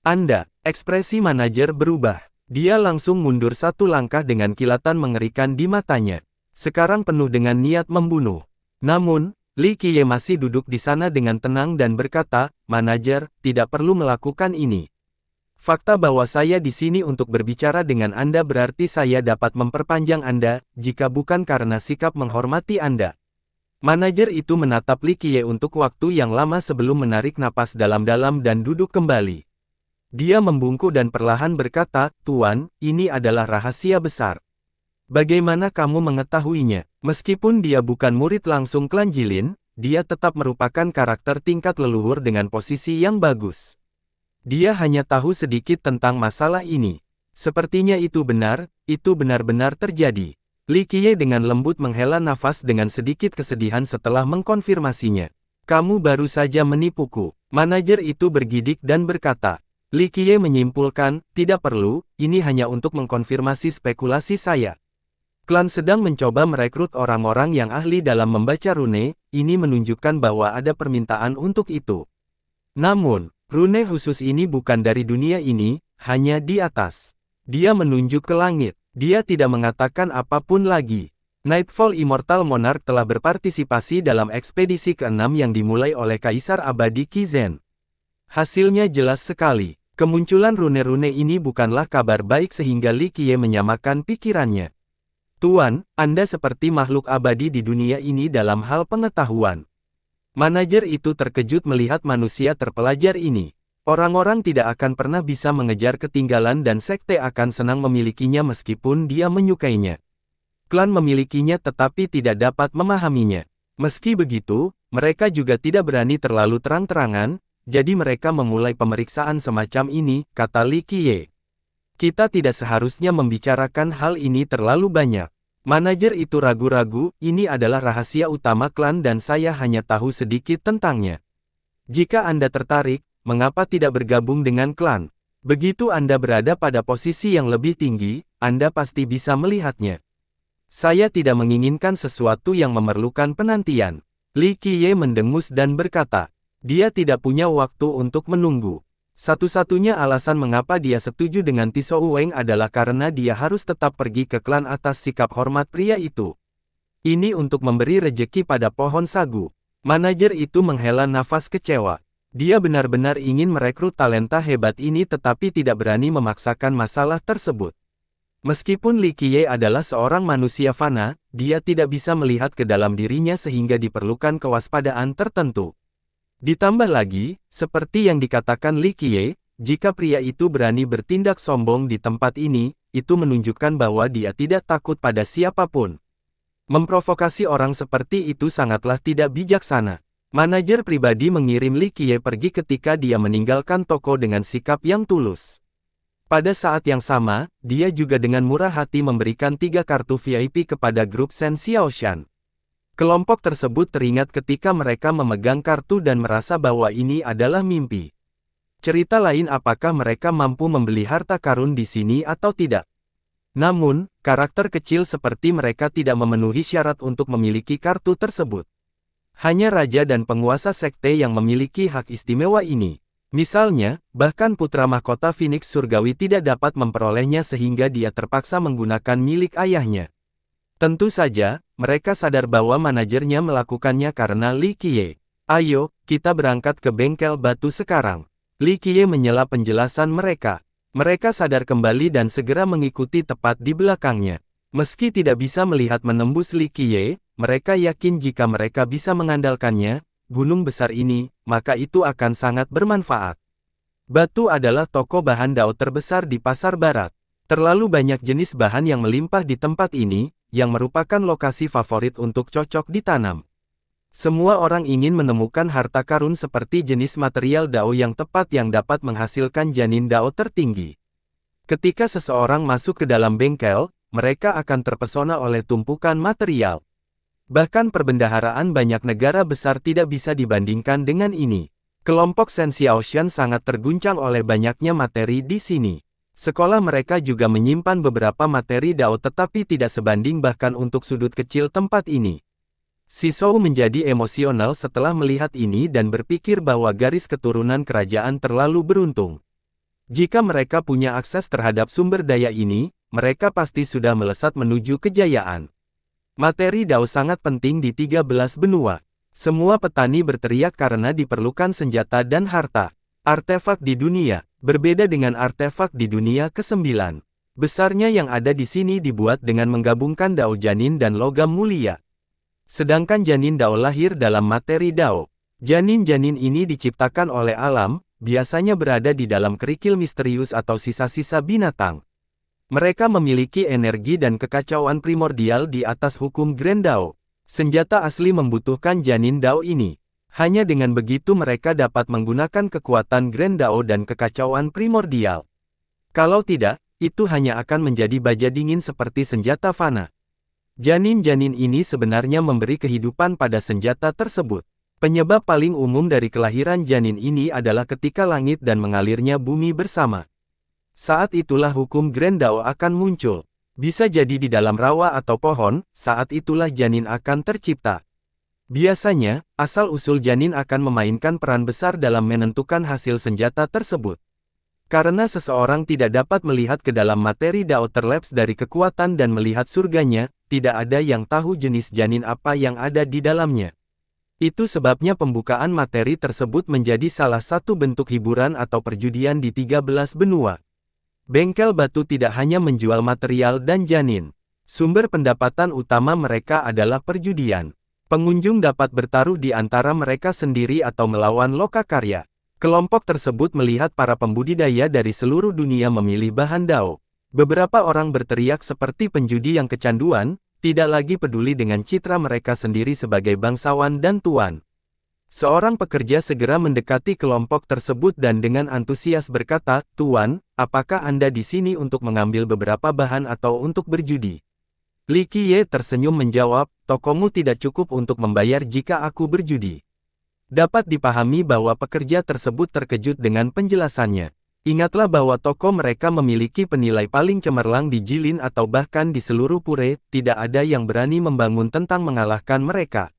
Anda, ekspresi manajer berubah. Dia langsung mundur 1 langkah dengan kilatan mengerikan di matanya. Sekarang penuh dengan niat membunuh. Namun, Li Qiye masih duduk di sana dengan tenang dan berkata, manajer, tidak perlu melakukan ini. Fakta bahwa saya di sini untuk berbicara dengan Anda berarti saya dapat memperpanjang Anda, jika bukan karena sikap menghormati Anda. Manajer itu menatap Li Qiye untuk waktu yang lama sebelum menarik napas dalam-dalam dan duduk kembali. Dia membungkuk dan perlahan berkata, Tuan, ini adalah rahasia besar. Bagaimana kamu mengetahuinya? Meskipun dia bukan murid langsung klan Jilin, dia tetap merupakan karakter tingkat leluhur dengan posisi yang bagus. Dia hanya tahu sedikit tentang masalah ini. Sepertinya itu benar-benar terjadi. Li Qiye dengan lembut menghela nafas dengan sedikit kesedihan setelah mengkonfirmasinya. Kamu baru saja menipuku. Manajer itu bergidik dan berkata. Li Qiye menyimpulkan, tidak perlu, ini hanya untuk mengkonfirmasi spekulasi saya. Klan sedang mencoba merekrut orang-orang yang ahli dalam membaca rune, ini menunjukkan bahwa ada permintaan untuk itu. Namun, rune khusus ini bukan dari dunia ini, hanya di atas. Dia menunjuk ke langit. Dia tidak mengatakan apapun lagi. Nightfall Immortal Monarch telah berpartisipasi dalam ekspedisi ke-6 yang dimulai oleh Kaisar Abadi Qi Zhen. Hasilnya jelas sekali. Kemunculan rune-rune ini bukanlah kabar baik sehingga Li Qiye menyamakan pikirannya. Tuan, Anda seperti makhluk abadi di dunia ini dalam hal pengetahuan. Manajer itu terkejut melihat manusia terpelajar ini. Orang-orang tidak akan pernah bisa mengejar ketinggalan dan sekte akan senang memilikinya meskipun dia menyukainya. Klan memilikinya tetapi tidak dapat memahaminya. Meski begitu, mereka juga tidak berani terlalu terang-terangan, jadi mereka memulai pemeriksaan semacam ini, kata Li Qiye. Kita tidak seharusnya membicarakan hal ini terlalu banyak. Manajer itu ragu-ragu, ini adalah rahasia utama klan dan saya hanya tahu sedikit tentangnya. Jika Anda tertarik, mengapa tidak bergabung dengan klan? Begitu Anda berada pada posisi yang lebih tinggi, Anda pasti bisa melihatnya. Saya tidak menginginkan sesuatu yang memerlukan penantian. Li Qiye mendengus dan berkata, dia tidak punya waktu untuk menunggu. Satu-satunya alasan mengapa dia setuju dengan Tisou Weng adalah karena dia harus tetap pergi ke klan atas sikap hormat pria itu. Ini untuk memberi rejeki pada pohon sagu. Manajer itu menghela nafas kecewa. Dia benar-benar ingin merekrut talenta hebat ini tetapi tidak berani memaksakan masalah tersebut. Meskipun Li Qiye adalah seorang manusia fana, dia tidak bisa melihat ke dalam dirinya sehingga diperlukan kewaspadaan tertentu. Ditambah lagi, seperti yang dikatakan Li Qiye, jika pria itu berani bertindak sombong di tempat ini, itu menunjukkan bahwa dia tidak takut pada siapapun. Memprovokasi orang seperti itu sangatlah tidak bijaksana. Manajer pribadi mengirim Li Qiye pergi ketika dia meninggalkan toko dengan sikap yang tulus. Pada saat yang sama, dia juga dengan murah hati memberikan 3 kartu VIP kepada grup Shen Xiaoshan. Kelompok tersebut teringat ketika mereka memegang kartu dan merasa bahwa ini adalah mimpi. Cerita lain apakah mereka mampu membeli harta karun di sini atau tidak. Namun, karakter kecil seperti mereka tidak memenuhi syarat untuk memiliki kartu tersebut. Hanya raja dan penguasa sekte yang memiliki hak istimewa ini. Misalnya, bahkan putra mahkota Phoenix Surgawi tidak dapat memperolehnya sehingga dia terpaksa menggunakan milik ayahnya. Tentu saja, mereka sadar bahwa manajernya melakukannya karena Li Qiye. Ayo, kita berangkat ke bengkel batu sekarang. Li Qiye menyela penjelasan mereka. Mereka sadar kembali dan segera mengikuti tepat di belakangnya. Meski tidak bisa melihat menembus Li Qiye, mereka yakin jika mereka bisa mengandalkannya, gunung besar ini, maka itu akan sangat bermanfaat. Batu adalah toko bahan dao terbesar di pasar barat. Terlalu banyak jenis bahan yang melimpah di tempat ini, yang merupakan lokasi favorit untuk cocok ditanam. Semua orang ingin menemukan harta karun seperti jenis material dao yang tepat yang dapat menghasilkan janin dao tertinggi. Ketika seseorang masuk ke dalam bengkel, mereka akan terpesona oleh tumpukan material. Bahkan perbendaharaan banyak negara besar tidak bisa dibandingkan dengan ini. Kelompok Shen Xiaoshan sangat terguncang oleh banyaknya materi di sini. Sekolah mereka juga menyimpan beberapa materi dao tetapi tidak sebanding bahkan untuk sudut kecil tempat ini. Sisou menjadi emosional setelah melihat ini dan berpikir bahwa garis keturunan kerajaan terlalu beruntung. Jika mereka punya akses terhadap sumber daya ini, mereka pasti sudah melesat menuju kejayaan. Materi dao sangat penting di 13 benua. Semua petani berteriak karena diperlukan senjata dan harta. Artefak di dunia, berbeda dengan artefak di dunia ke-9. Besarnya yang ada di sini dibuat dengan menggabungkan dao janin dan logam mulia. Sedangkan janin dao lahir dalam materi dao. Janin-janin ini diciptakan oleh alam, biasanya berada di dalam kerikil misterius atau sisa-sisa binatang. Mereka memiliki energi dan kekacauan primordial di atas hukum Grand Dao. Senjata asli membutuhkan janin Dao ini. Hanya dengan begitu mereka dapat menggunakan kekuatan Grand Dao dan kekacauan primordial. Kalau tidak, itu hanya akan menjadi baja dingin seperti senjata fana. Janin-janin ini sebenarnya memberi kehidupan pada senjata tersebut. Penyebab paling umum dari kelahiran janin ini adalah ketika langit dan mengalirnya bumi bersama. Saat itulah hukum Grand Dao akan muncul. Bisa jadi di dalam rawa atau pohon, saat itulah janin akan tercipta. Biasanya, asal-usul janin akan memainkan peran besar dalam menentukan hasil senjata tersebut. Karena seseorang tidak dapat melihat ke dalam materi Dao terlepas dari kekuatan dan melihat surganya, tidak ada yang tahu jenis janin apa yang ada di dalamnya. Itu sebabnya pembukaan materi tersebut menjadi salah satu bentuk hiburan atau perjudian di 13 benua. Bengkel batu tidak hanya menjual material dan janin. Sumber pendapatan utama mereka adalah perjudian. Pengunjung dapat bertaruh di antara mereka sendiri atau melawan lokakarya. Kelompok tersebut melihat para pembudidaya dari seluruh dunia memilih bahan Dao. Beberapa orang berteriak seperti penjudi yang kecanduan, tidak lagi peduli dengan citra mereka sendiri sebagai bangsawan dan tuan. Seorang pekerja segera mendekati kelompok tersebut dan dengan antusias berkata, "Tuan, apakah Anda di sini untuk mengambil beberapa bahan atau untuk berjudi?" Li Qiye tersenyum menjawab, "Tokomu tidak cukup untuk membayar jika aku berjudi." Dapat dipahami bahwa pekerja tersebut terkejut dengan penjelasannya. Ingatlah bahwa toko mereka memiliki penilai paling cemerlang di Jilin atau bahkan di seluruh Pure, tidak ada yang berani membangun tentang mengalahkan mereka.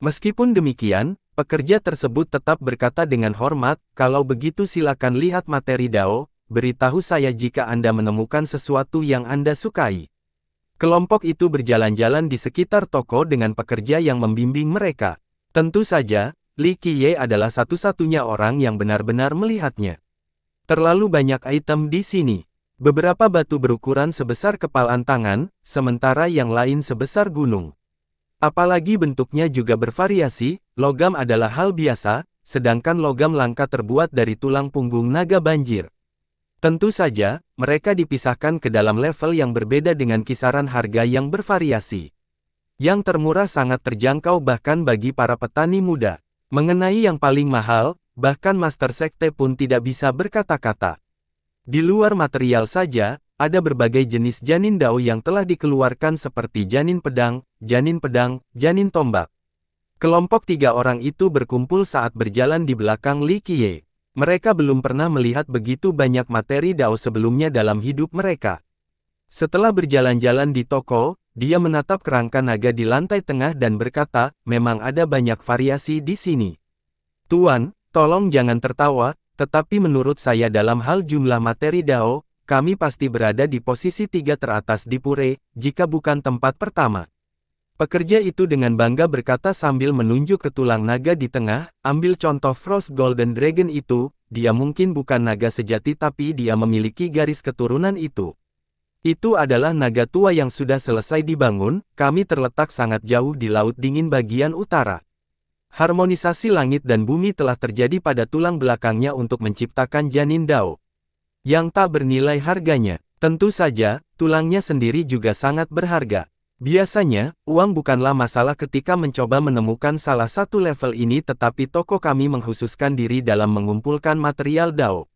Meskipun demikian, pekerja tersebut tetap berkata dengan hormat, "Kalau begitu silakan lihat materi Dao, beritahu saya jika Anda menemukan sesuatu yang Anda sukai." Kelompok itu berjalan-jalan di sekitar toko dengan pekerja yang membimbing mereka. Tentu saja, Li Qiye adalah satu-satunya orang yang benar-benar melihatnya. Terlalu banyak item di sini. Beberapa batu berukuran sebesar kepalan tangan, sementara yang lain sebesar gunung. Apalagi bentuknya juga bervariasi, logam adalah hal biasa, sedangkan logam langka terbuat dari tulang punggung naga banjir. Tentu saja, mereka dipisahkan ke dalam level yang berbeda dengan kisaran harga yang bervariasi. Yang termurah sangat terjangkau bahkan bagi para petani muda. Mengenai yang paling mahal, bahkan Master Sekte pun tidak bisa berkata-kata. Di luar material saja, ada berbagai jenis janin Dao yang telah dikeluarkan seperti janin pedang, janin tombak. Kelompok 3 orang itu berkumpul saat berjalan di belakang Li Qiye. Mereka belum pernah melihat begitu banyak materi Dao sebelumnya dalam hidup mereka. Setelah berjalan-jalan di toko, dia menatap kerangka naga di lantai tengah dan berkata, "Memang ada banyak variasi di sini. Tuan, tolong jangan tertawa, tetapi menurut saya dalam hal jumlah materi Dao, kami pasti berada di posisi 3 teratas di Pure, jika bukan tempat pertama." Pekerja itu dengan bangga berkata sambil menunjuk ke tulang naga di tengah, "Ambil contoh Frost Golden Dragon itu, dia mungkin bukan naga sejati tapi dia memiliki garis keturunan itu. Itu adalah naga tua yang sudah selesai dibangun, kami terletak sangat jauh di Laut Dingin bagian utara. Harmonisasi langit dan bumi telah terjadi pada tulang belakangnya untuk menciptakan janin Dao yang tak bernilai harganya. Tentu saja, tulangnya sendiri juga sangat berharga. Biasanya, uang bukanlah masalah ketika mencoba menemukan salah satu level ini tetapi toko kami mengkhususkan diri dalam mengumpulkan material Dao.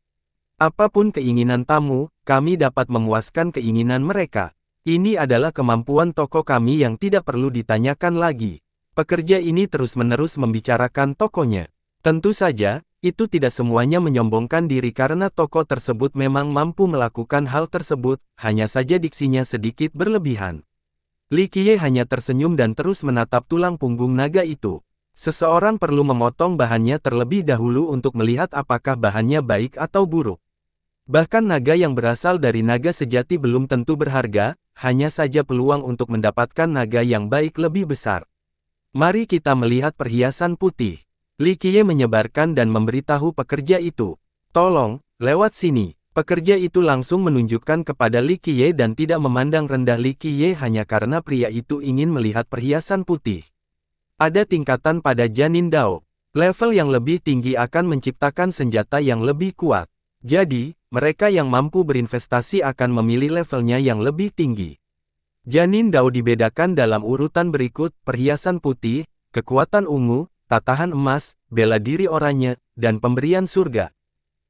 Apapun keinginan tamu, kami dapat memuaskan keinginan mereka. Ini adalah kemampuan toko kami yang tidak perlu ditanyakan lagi." Pekerja ini terus-menerus membicarakan tokonya. Tentu saja, itu tidak semuanya menyombongkan diri karena toko tersebut memang mampu melakukan hal tersebut, hanya saja diksinya sedikit berlebihan. Li Qiye hanya tersenyum dan terus menatap tulang punggung naga itu. Seseorang perlu memotong bahannya terlebih dahulu untuk melihat apakah bahannya baik atau buruk. Bahkan naga yang berasal dari naga sejati belum tentu berharga, hanya saja peluang untuk mendapatkan naga yang baik lebih besar. "Mari kita melihat perhiasan putih." Li Qiye menyebarkan dan memberitahu pekerja itu. "Tolong, lewat sini." Pekerja itu langsung menunjukkan kepada Li Qiye dan tidak memandang rendah Li Qiye hanya karena pria itu ingin melihat perhiasan putih. Ada tingkatan pada janin Dao. Level yang lebih tinggi akan menciptakan senjata yang lebih kuat. Jadi, mereka yang mampu berinvestasi akan memilih levelnya yang lebih tinggi. Janin Dao dibedakan dalam urutan berikut: perhiasan putih, kekuatan ungu, tatahan emas, bela diri oranye, dan pemberian surga.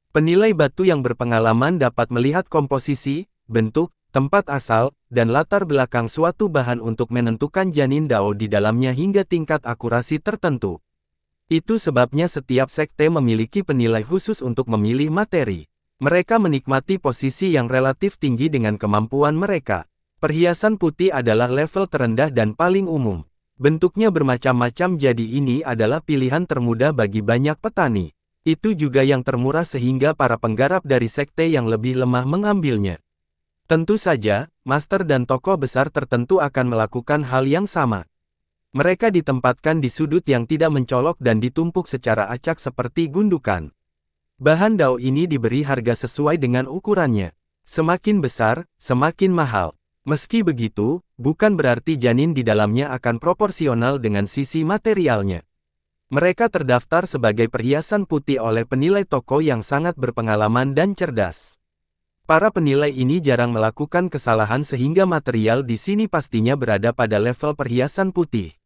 Penilai batu yang berpengalaman dapat melihat komposisi, bentuk, tempat asal, dan latar belakang suatu bahan untuk menentukan janin Dao di dalamnya hingga tingkat akurasi tertentu. Itu sebabnya setiap sekte memiliki penilai khusus untuk memilih materi. Mereka menikmati posisi yang relatif tinggi dengan kemampuan mereka. Perhiasan putih adalah level terendah dan paling umum. Bentuknya bermacam-macam jadi ini adalah pilihan termudah bagi banyak petani. Itu juga yang termurah sehingga para penggarap dari sekte yang lebih lemah mengambilnya. Tentu saja, master dan tokoh besar tertentu akan melakukan hal yang sama. Mereka ditempatkan di sudut yang tidak mencolok dan ditumpuk secara acak seperti gundukan. Bahan dao ini diberi harga sesuai dengan ukurannya. Semakin besar, semakin mahal. Meski begitu, bukan berarti janin di dalamnya akan proporsional dengan sisi materialnya. Mereka terdaftar sebagai perhiasan putih oleh penilai toko yang sangat berpengalaman dan cerdas. Para penilai ini jarang melakukan kesalahan sehingga material di sini pastinya berada pada level perhiasan putih.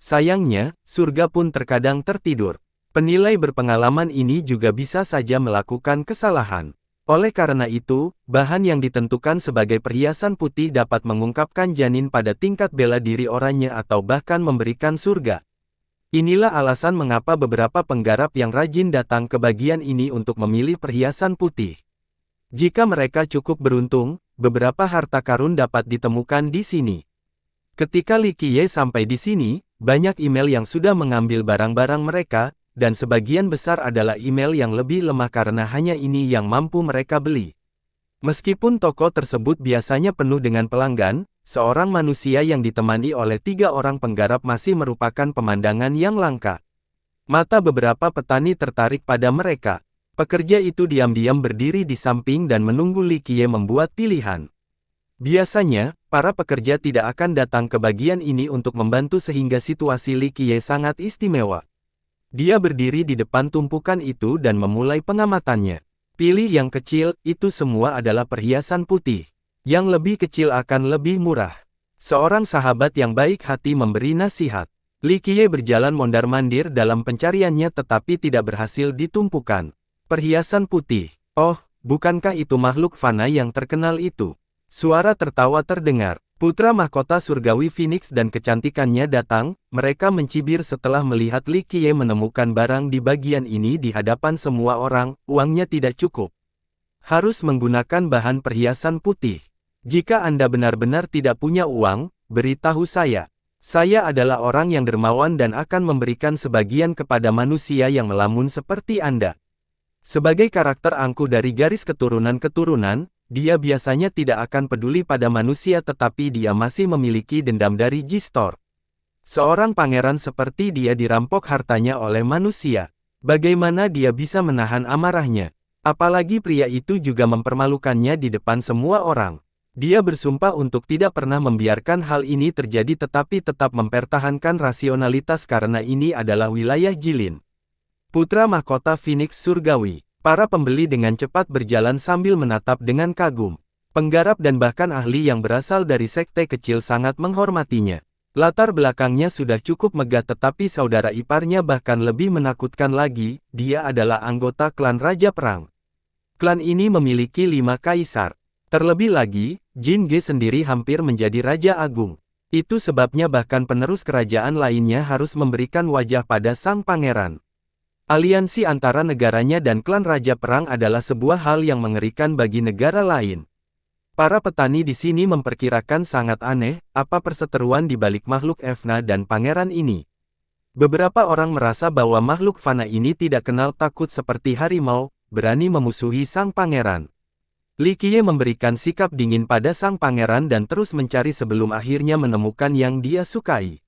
Sayangnya, surga pun terkadang tertidur. Penilai berpengalaman ini juga bisa saja melakukan kesalahan. Oleh karena itu, bahan yang ditentukan sebagai perhiasan putih dapat mengungkapkan janin pada tingkat bela diri orangnya atau bahkan memberikan surga. Inilah alasan mengapa beberapa penggarap yang rajin datang ke bagian ini untuk memilih perhiasan putih. Jika mereka cukup beruntung, beberapa harta karun dapat ditemukan di sini. Ketika Li Qiye sampai di sini, banyak email yang sudah mengambil barang-barang mereka, dan sebagian besar adalah email yang lebih lemah karena hanya ini yang mampu mereka beli. Meskipun toko tersebut biasanya penuh dengan pelanggan, seorang manusia yang ditemani oleh 3 orang penggarap masih merupakan pemandangan yang langka. Mata beberapa petani tertarik pada mereka. Pekerja itu diam-diam berdiri di samping dan menunggu Li Qiye membuat pilihan. Biasanya, para pekerja tidak akan datang ke bagian ini untuk membantu sehingga situasi Li Qiye sangat istimewa. Dia berdiri di depan tumpukan itu dan memulai pengamatannya. Pilih yang kecil, itu semua adalah perhiasan putih. Yang lebih kecil akan lebih murah. Seorang sahabat yang baik hati memberi nasihat. Li Qiye berjalan mondar-mandir dalam pencariannya tetapi tidak berhasil ditumpukan. Perhiasan putih. Oh, bukankah itu makhluk fana yang terkenal itu? Suara tertawa terdengar. Putra mahkota surgawi Phoenix dan kecantikannya datang, mereka mencibir setelah melihat Li Qiye menemukan barang di bagian ini di hadapan semua orang, uangnya tidak cukup. Harus menggunakan bahan perhiasan putih. Jika Anda benar-benar tidak punya uang, beritahu saya. Saya adalah orang yang dermawan dan akan memberikan sebagian kepada manusia yang melamun seperti Anda. Sebagai karakter angkuh dari garis keturunan-keturunan, dia biasanya tidak akan peduli pada manusia tetapi dia masih memiliki dendam dari Jistor. Seorang pangeran seperti dia dirampok hartanya oleh manusia. Bagaimana dia bisa menahan amarahnya? Apalagi pria itu juga mempermalukannya di depan semua orang. Dia bersumpah untuk tidak pernah membiarkan hal ini terjadi tetapi tetap mempertahankan rasionalitas karena ini adalah wilayah Jilin. Putra mahkota Phoenix Surgawi. Para pembeli dengan cepat berjalan sambil menatap dengan kagum. Penggarap dan bahkan ahli yang berasal dari sekte kecil sangat menghormatinya. Latar belakangnya sudah cukup megah tetapi saudara iparnya bahkan lebih menakutkan lagi, dia adalah anggota klan Raja Perang. Klan ini memiliki 5 kaisar. Terlebih lagi, Jin Ge sendiri hampir menjadi Raja Agung. Itu sebabnya bahkan penerus kerajaan lainnya harus memberikan wajah pada sang pangeran. Aliansi antara negaranya dan klan Raja Perang adalah sebuah hal yang mengerikan bagi negara lain. Para petani di sini memperkirakan sangat aneh, apa perseteruan di balik makhluk Evna dan pangeran ini. Beberapa orang merasa bahwa makhluk fana ini tidak kenal takut seperti harimau, berani memusuhi sang pangeran. Li Qiye memberikan sikap dingin pada sang pangeran dan terus mencari sebelum akhirnya menemukan yang dia sukai.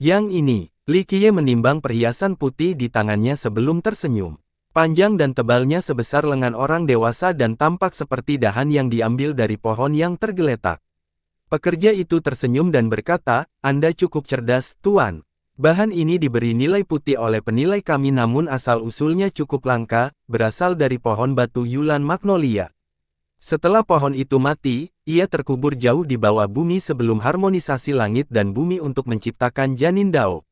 Yang ini. Li Qiye menimbang perhiasan putih di tangannya sebelum tersenyum. Panjang dan tebalnya sebesar lengan orang dewasa dan tampak seperti dahan yang diambil dari pohon yang tergeletak. Pekerja itu tersenyum dan berkata, Anda cukup cerdas, Tuan. Bahan ini diberi nilai putih oleh penilai kami namun asal-usulnya cukup langka, berasal dari pohon batu Yulan Magnolia. Setelah pohon itu mati, ia terkubur jauh di bawah bumi sebelum harmonisasi langit dan bumi untuk menciptakan janin dao.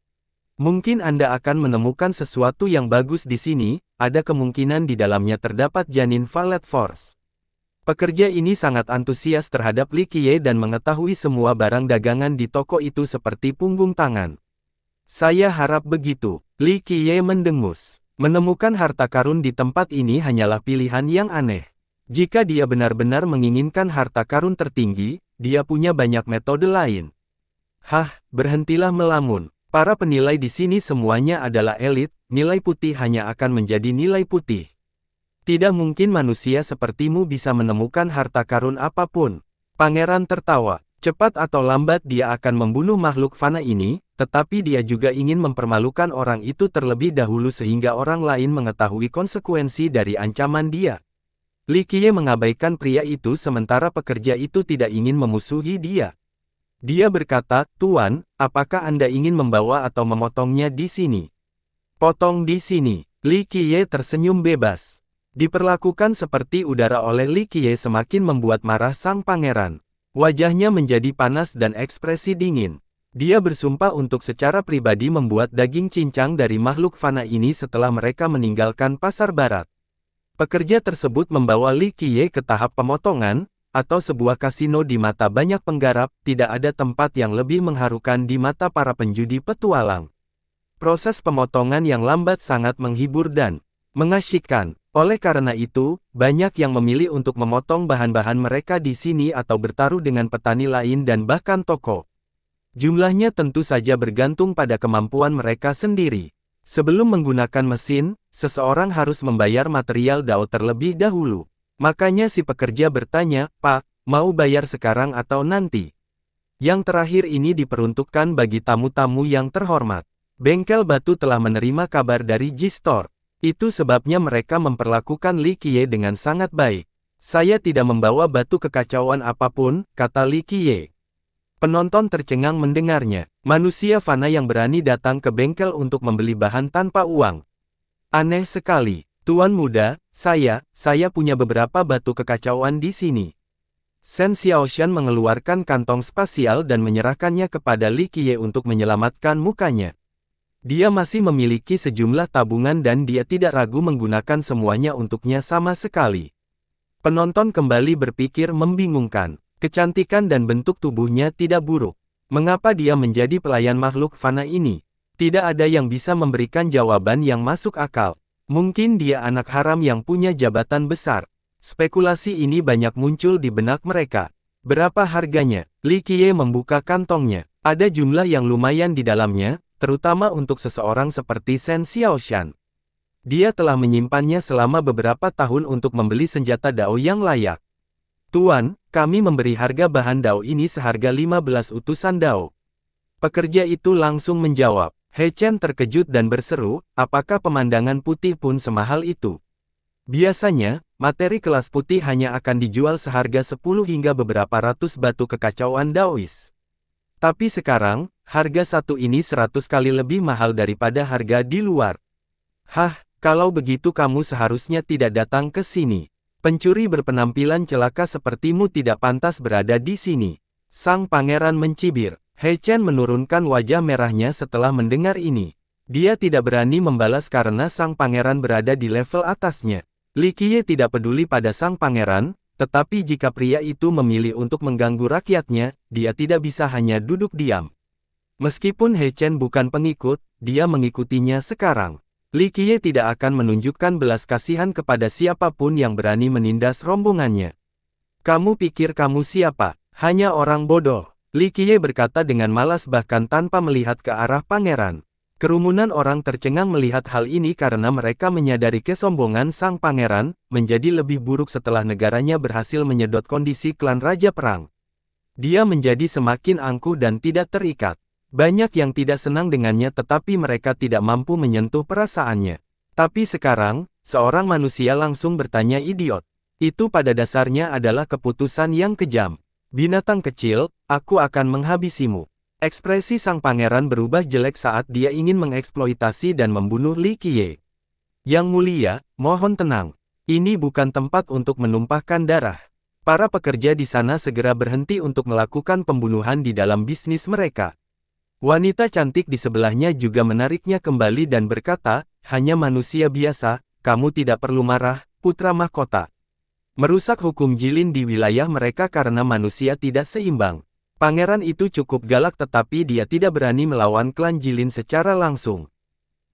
Mungkin Anda akan menemukan sesuatu yang bagus di sini, ada kemungkinan di dalamnya terdapat janin Valet Force. Pekerja ini sangat antusias terhadap Li Qiye dan mengetahui semua barang dagangan di toko itu seperti punggung tangan. Saya harap begitu, Li Qiye mendengus. Menemukan harta karun di tempat ini hanyalah pilihan yang aneh. Jika dia benar-benar menginginkan harta karun tertinggi, dia punya banyak metode lain. Hah, berhentilah melamun. Para penilai di sini semuanya adalah elit, nilai putih hanya akan menjadi nilai putih. Tidak mungkin manusia sepertimu bisa menemukan harta karun apapun. Pangeran tertawa. Cepat atau lambat dia akan membunuh makhluk fana ini, tetapi dia juga ingin mempermalukan orang itu terlebih dahulu sehingga orang lain mengetahui konsekuensi dari ancaman dia. Li Qiye mengabaikan pria itu sementara pekerja itu tidak ingin memusuhi dia. Dia berkata, "Tuan, apakah Anda ingin membawa atau memotongnya di sini?" "Potong di sini." Li Qiye tersenyum bebas. Diperlakukan seperti udara oleh Li Qiye semakin membuat marah sang pangeran. Wajahnya menjadi panas dan ekspresi dingin. Dia bersumpah untuk secara pribadi membuat daging cincang dari makhluk fana ini setelah mereka meninggalkan pasar barat. Pekerja tersebut membawa Li Qiye ke tahap pemotongan, atau sebuah kasino di mata banyak penggarap. Tidak ada tempat yang lebih mengharukan di mata para penjudi petualang. Proses pemotongan yang lambat sangat menghibur dan mengasyikkan. Oleh karena itu, banyak yang memilih untuk memotong bahan-bahan mereka di sini atau bertaruh dengan petani lain dan bahkan toko. Jumlahnya tentu saja bergantung pada kemampuan mereka sendiri. Sebelum menggunakan mesin, seseorang harus membayar material dao terlebih dahulu. Makanya si pekerja bertanya, "Pak, mau bayar sekarang atau nanti?" Yang terakhir ini diperuntukkan bagi tamu-tamu yang terhormat. Bengkel batu telah menerima kabar dari G-Store. Itu sebabnya mereka memperlakukan Li Qiye dengan sangat baik. "Saya tidak membawa batu kekacauan apapun," kata Li Qiye. Penonton tercengang mendengarnya. Manusia fana yang berani datang ke bengkel untuk membeli bahan tanpa uang. Aneh sekali. "Tuan muda, saya punya beberapa batu kekacauan di sini." Shen Xiaoshan mengeluarkan kantong spasial dan menyerahkannya kepada Li Qiye untuk menyelamatkan mukanya. Dia masih memiliki sejumlah tabungan dan dia tidak ragu menggunakan semuanya untuknya sama sekali. Penonton kembali berpikir membingungkan. Kecantikan dan bentuk tubuhnya tidak buruk. Mengapa dia menjadi pelayan makhluk fana ini? Tidak ada yang bisa memberikan jawaban yang masuk akal. Mungkin dia anak haram yang punya jabatan besar. Spekulasi ini banyak muncul di benak mereka. "Berapa harganya?" Li Qiye membuka kantongnya. Ada jumlah yang lumayan di dalamnya, terutama untuk seseorang seperti Shen Xiaoshan. Dia telah menyimpannya selama beberapa tahun untuk membeli senjata dao yang layak. "Tuan, kami memberi harga bahan dao ini seharga 15 utusan dao." Pekerja itu langsung menjawab. He Chen terkejut dan berseru, "Apakah pemandangan putih pun semahal itu?" Biasanya, materi kelas putih hanya akan dijual seharga 10 hingga beberapa ratus batu kekacauan Daois. Tapi sekarang, harga satu ini 100 kali lebih mahal daripada harga di luar. "Hah, kalau begitu kamu seharusnya tidak datang ke sini. Pencuri berpenampilan celaka sepertimu tidak pantas berada di sini." Sang pangeran mencibir. He Chen menurunkan wajah merahnya setelah mendengar ini. Dia tidak berani membalas karena sang pangeran berada di level atasnya. Li Qiye tidak peduli pada sang pangeran, tetapi jika pria itu memilih untuk mengganggu rakyatnya, dia tidak bisa hanya duduk diam. Meskipun He Chen bukan pengikut, dia mengikutinya sekarang. Li Qiye tidak akan menunjukkan belas kasihan kepada siapapun yang berani menindas rombongannya. "Kamu pikir kamu siapa? Hanya orang bodoh." Li Qiye berkata dengan malas bahkan tanpa melihat ke arah pangeran. Kerumunan orang tercengang melihat hal ini karena mereka menyadari kesombongan sang pangeran menjadi lebih buruk setelah negaranya berhasil menyedot kondisi klan Raja Perang. Dia menjadi semakin angkuh dan tidak terikat. Banyak yang tidak senang dengannya tetapi mereka tidak mampu menyentuh perasaannya. Tapi sekarang, seorang manusia langsung bertanya idiot. Itu pada dasarnya adalah keputusan yang kejam. "Binatang kecil, aku akan menghabisimu." Ekspresi sang pangeran berubah jelek saat dia ingin mengeksploitasi dan membunuh Li Qiye. "Yang mulia, mohon tenang. Ini bukan tempat untuk menumpahkan darah." Para pekerja di sana segera berhenti untuk melakukan pembunuhan di dalam bisnis mereka. Wanita cantik di sebelahnya juga menariknya kembali dan berkata, "Hanya manusia biasa, kamu tidak perlu marah, putra mahkota." Merusak hukum jilin di wilayah mereka karena manusia tidak seimbang. Pangeran itu cukup galak tetapi dia tidak berani melawan klan jilin secara langsung.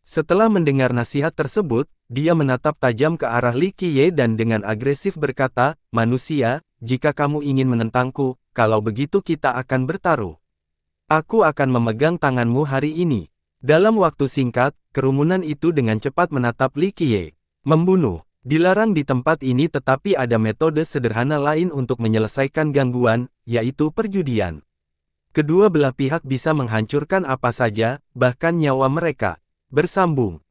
Setelah mendengar nasihat tersebut, dia menatap tajam ke arah Li Qiye dan dengan agresif berkata, "Manusia, jika kamu ingin menentangku, kalau begitu kita akan bertaruh." Aku akan memegang tanganmu hari ini. Dalam waktu singkat, kerumunan itu dengan cepat menatap Li Qiye. Membunuh. Dilarang di tempat ini tetapi ada metode sederhana lain untuk menyelesaikan gangguan, yaitu perjudian. Kedua belah pihak bisa menghancurkan apa saja, bahkan nyawa mereka. Bersambung.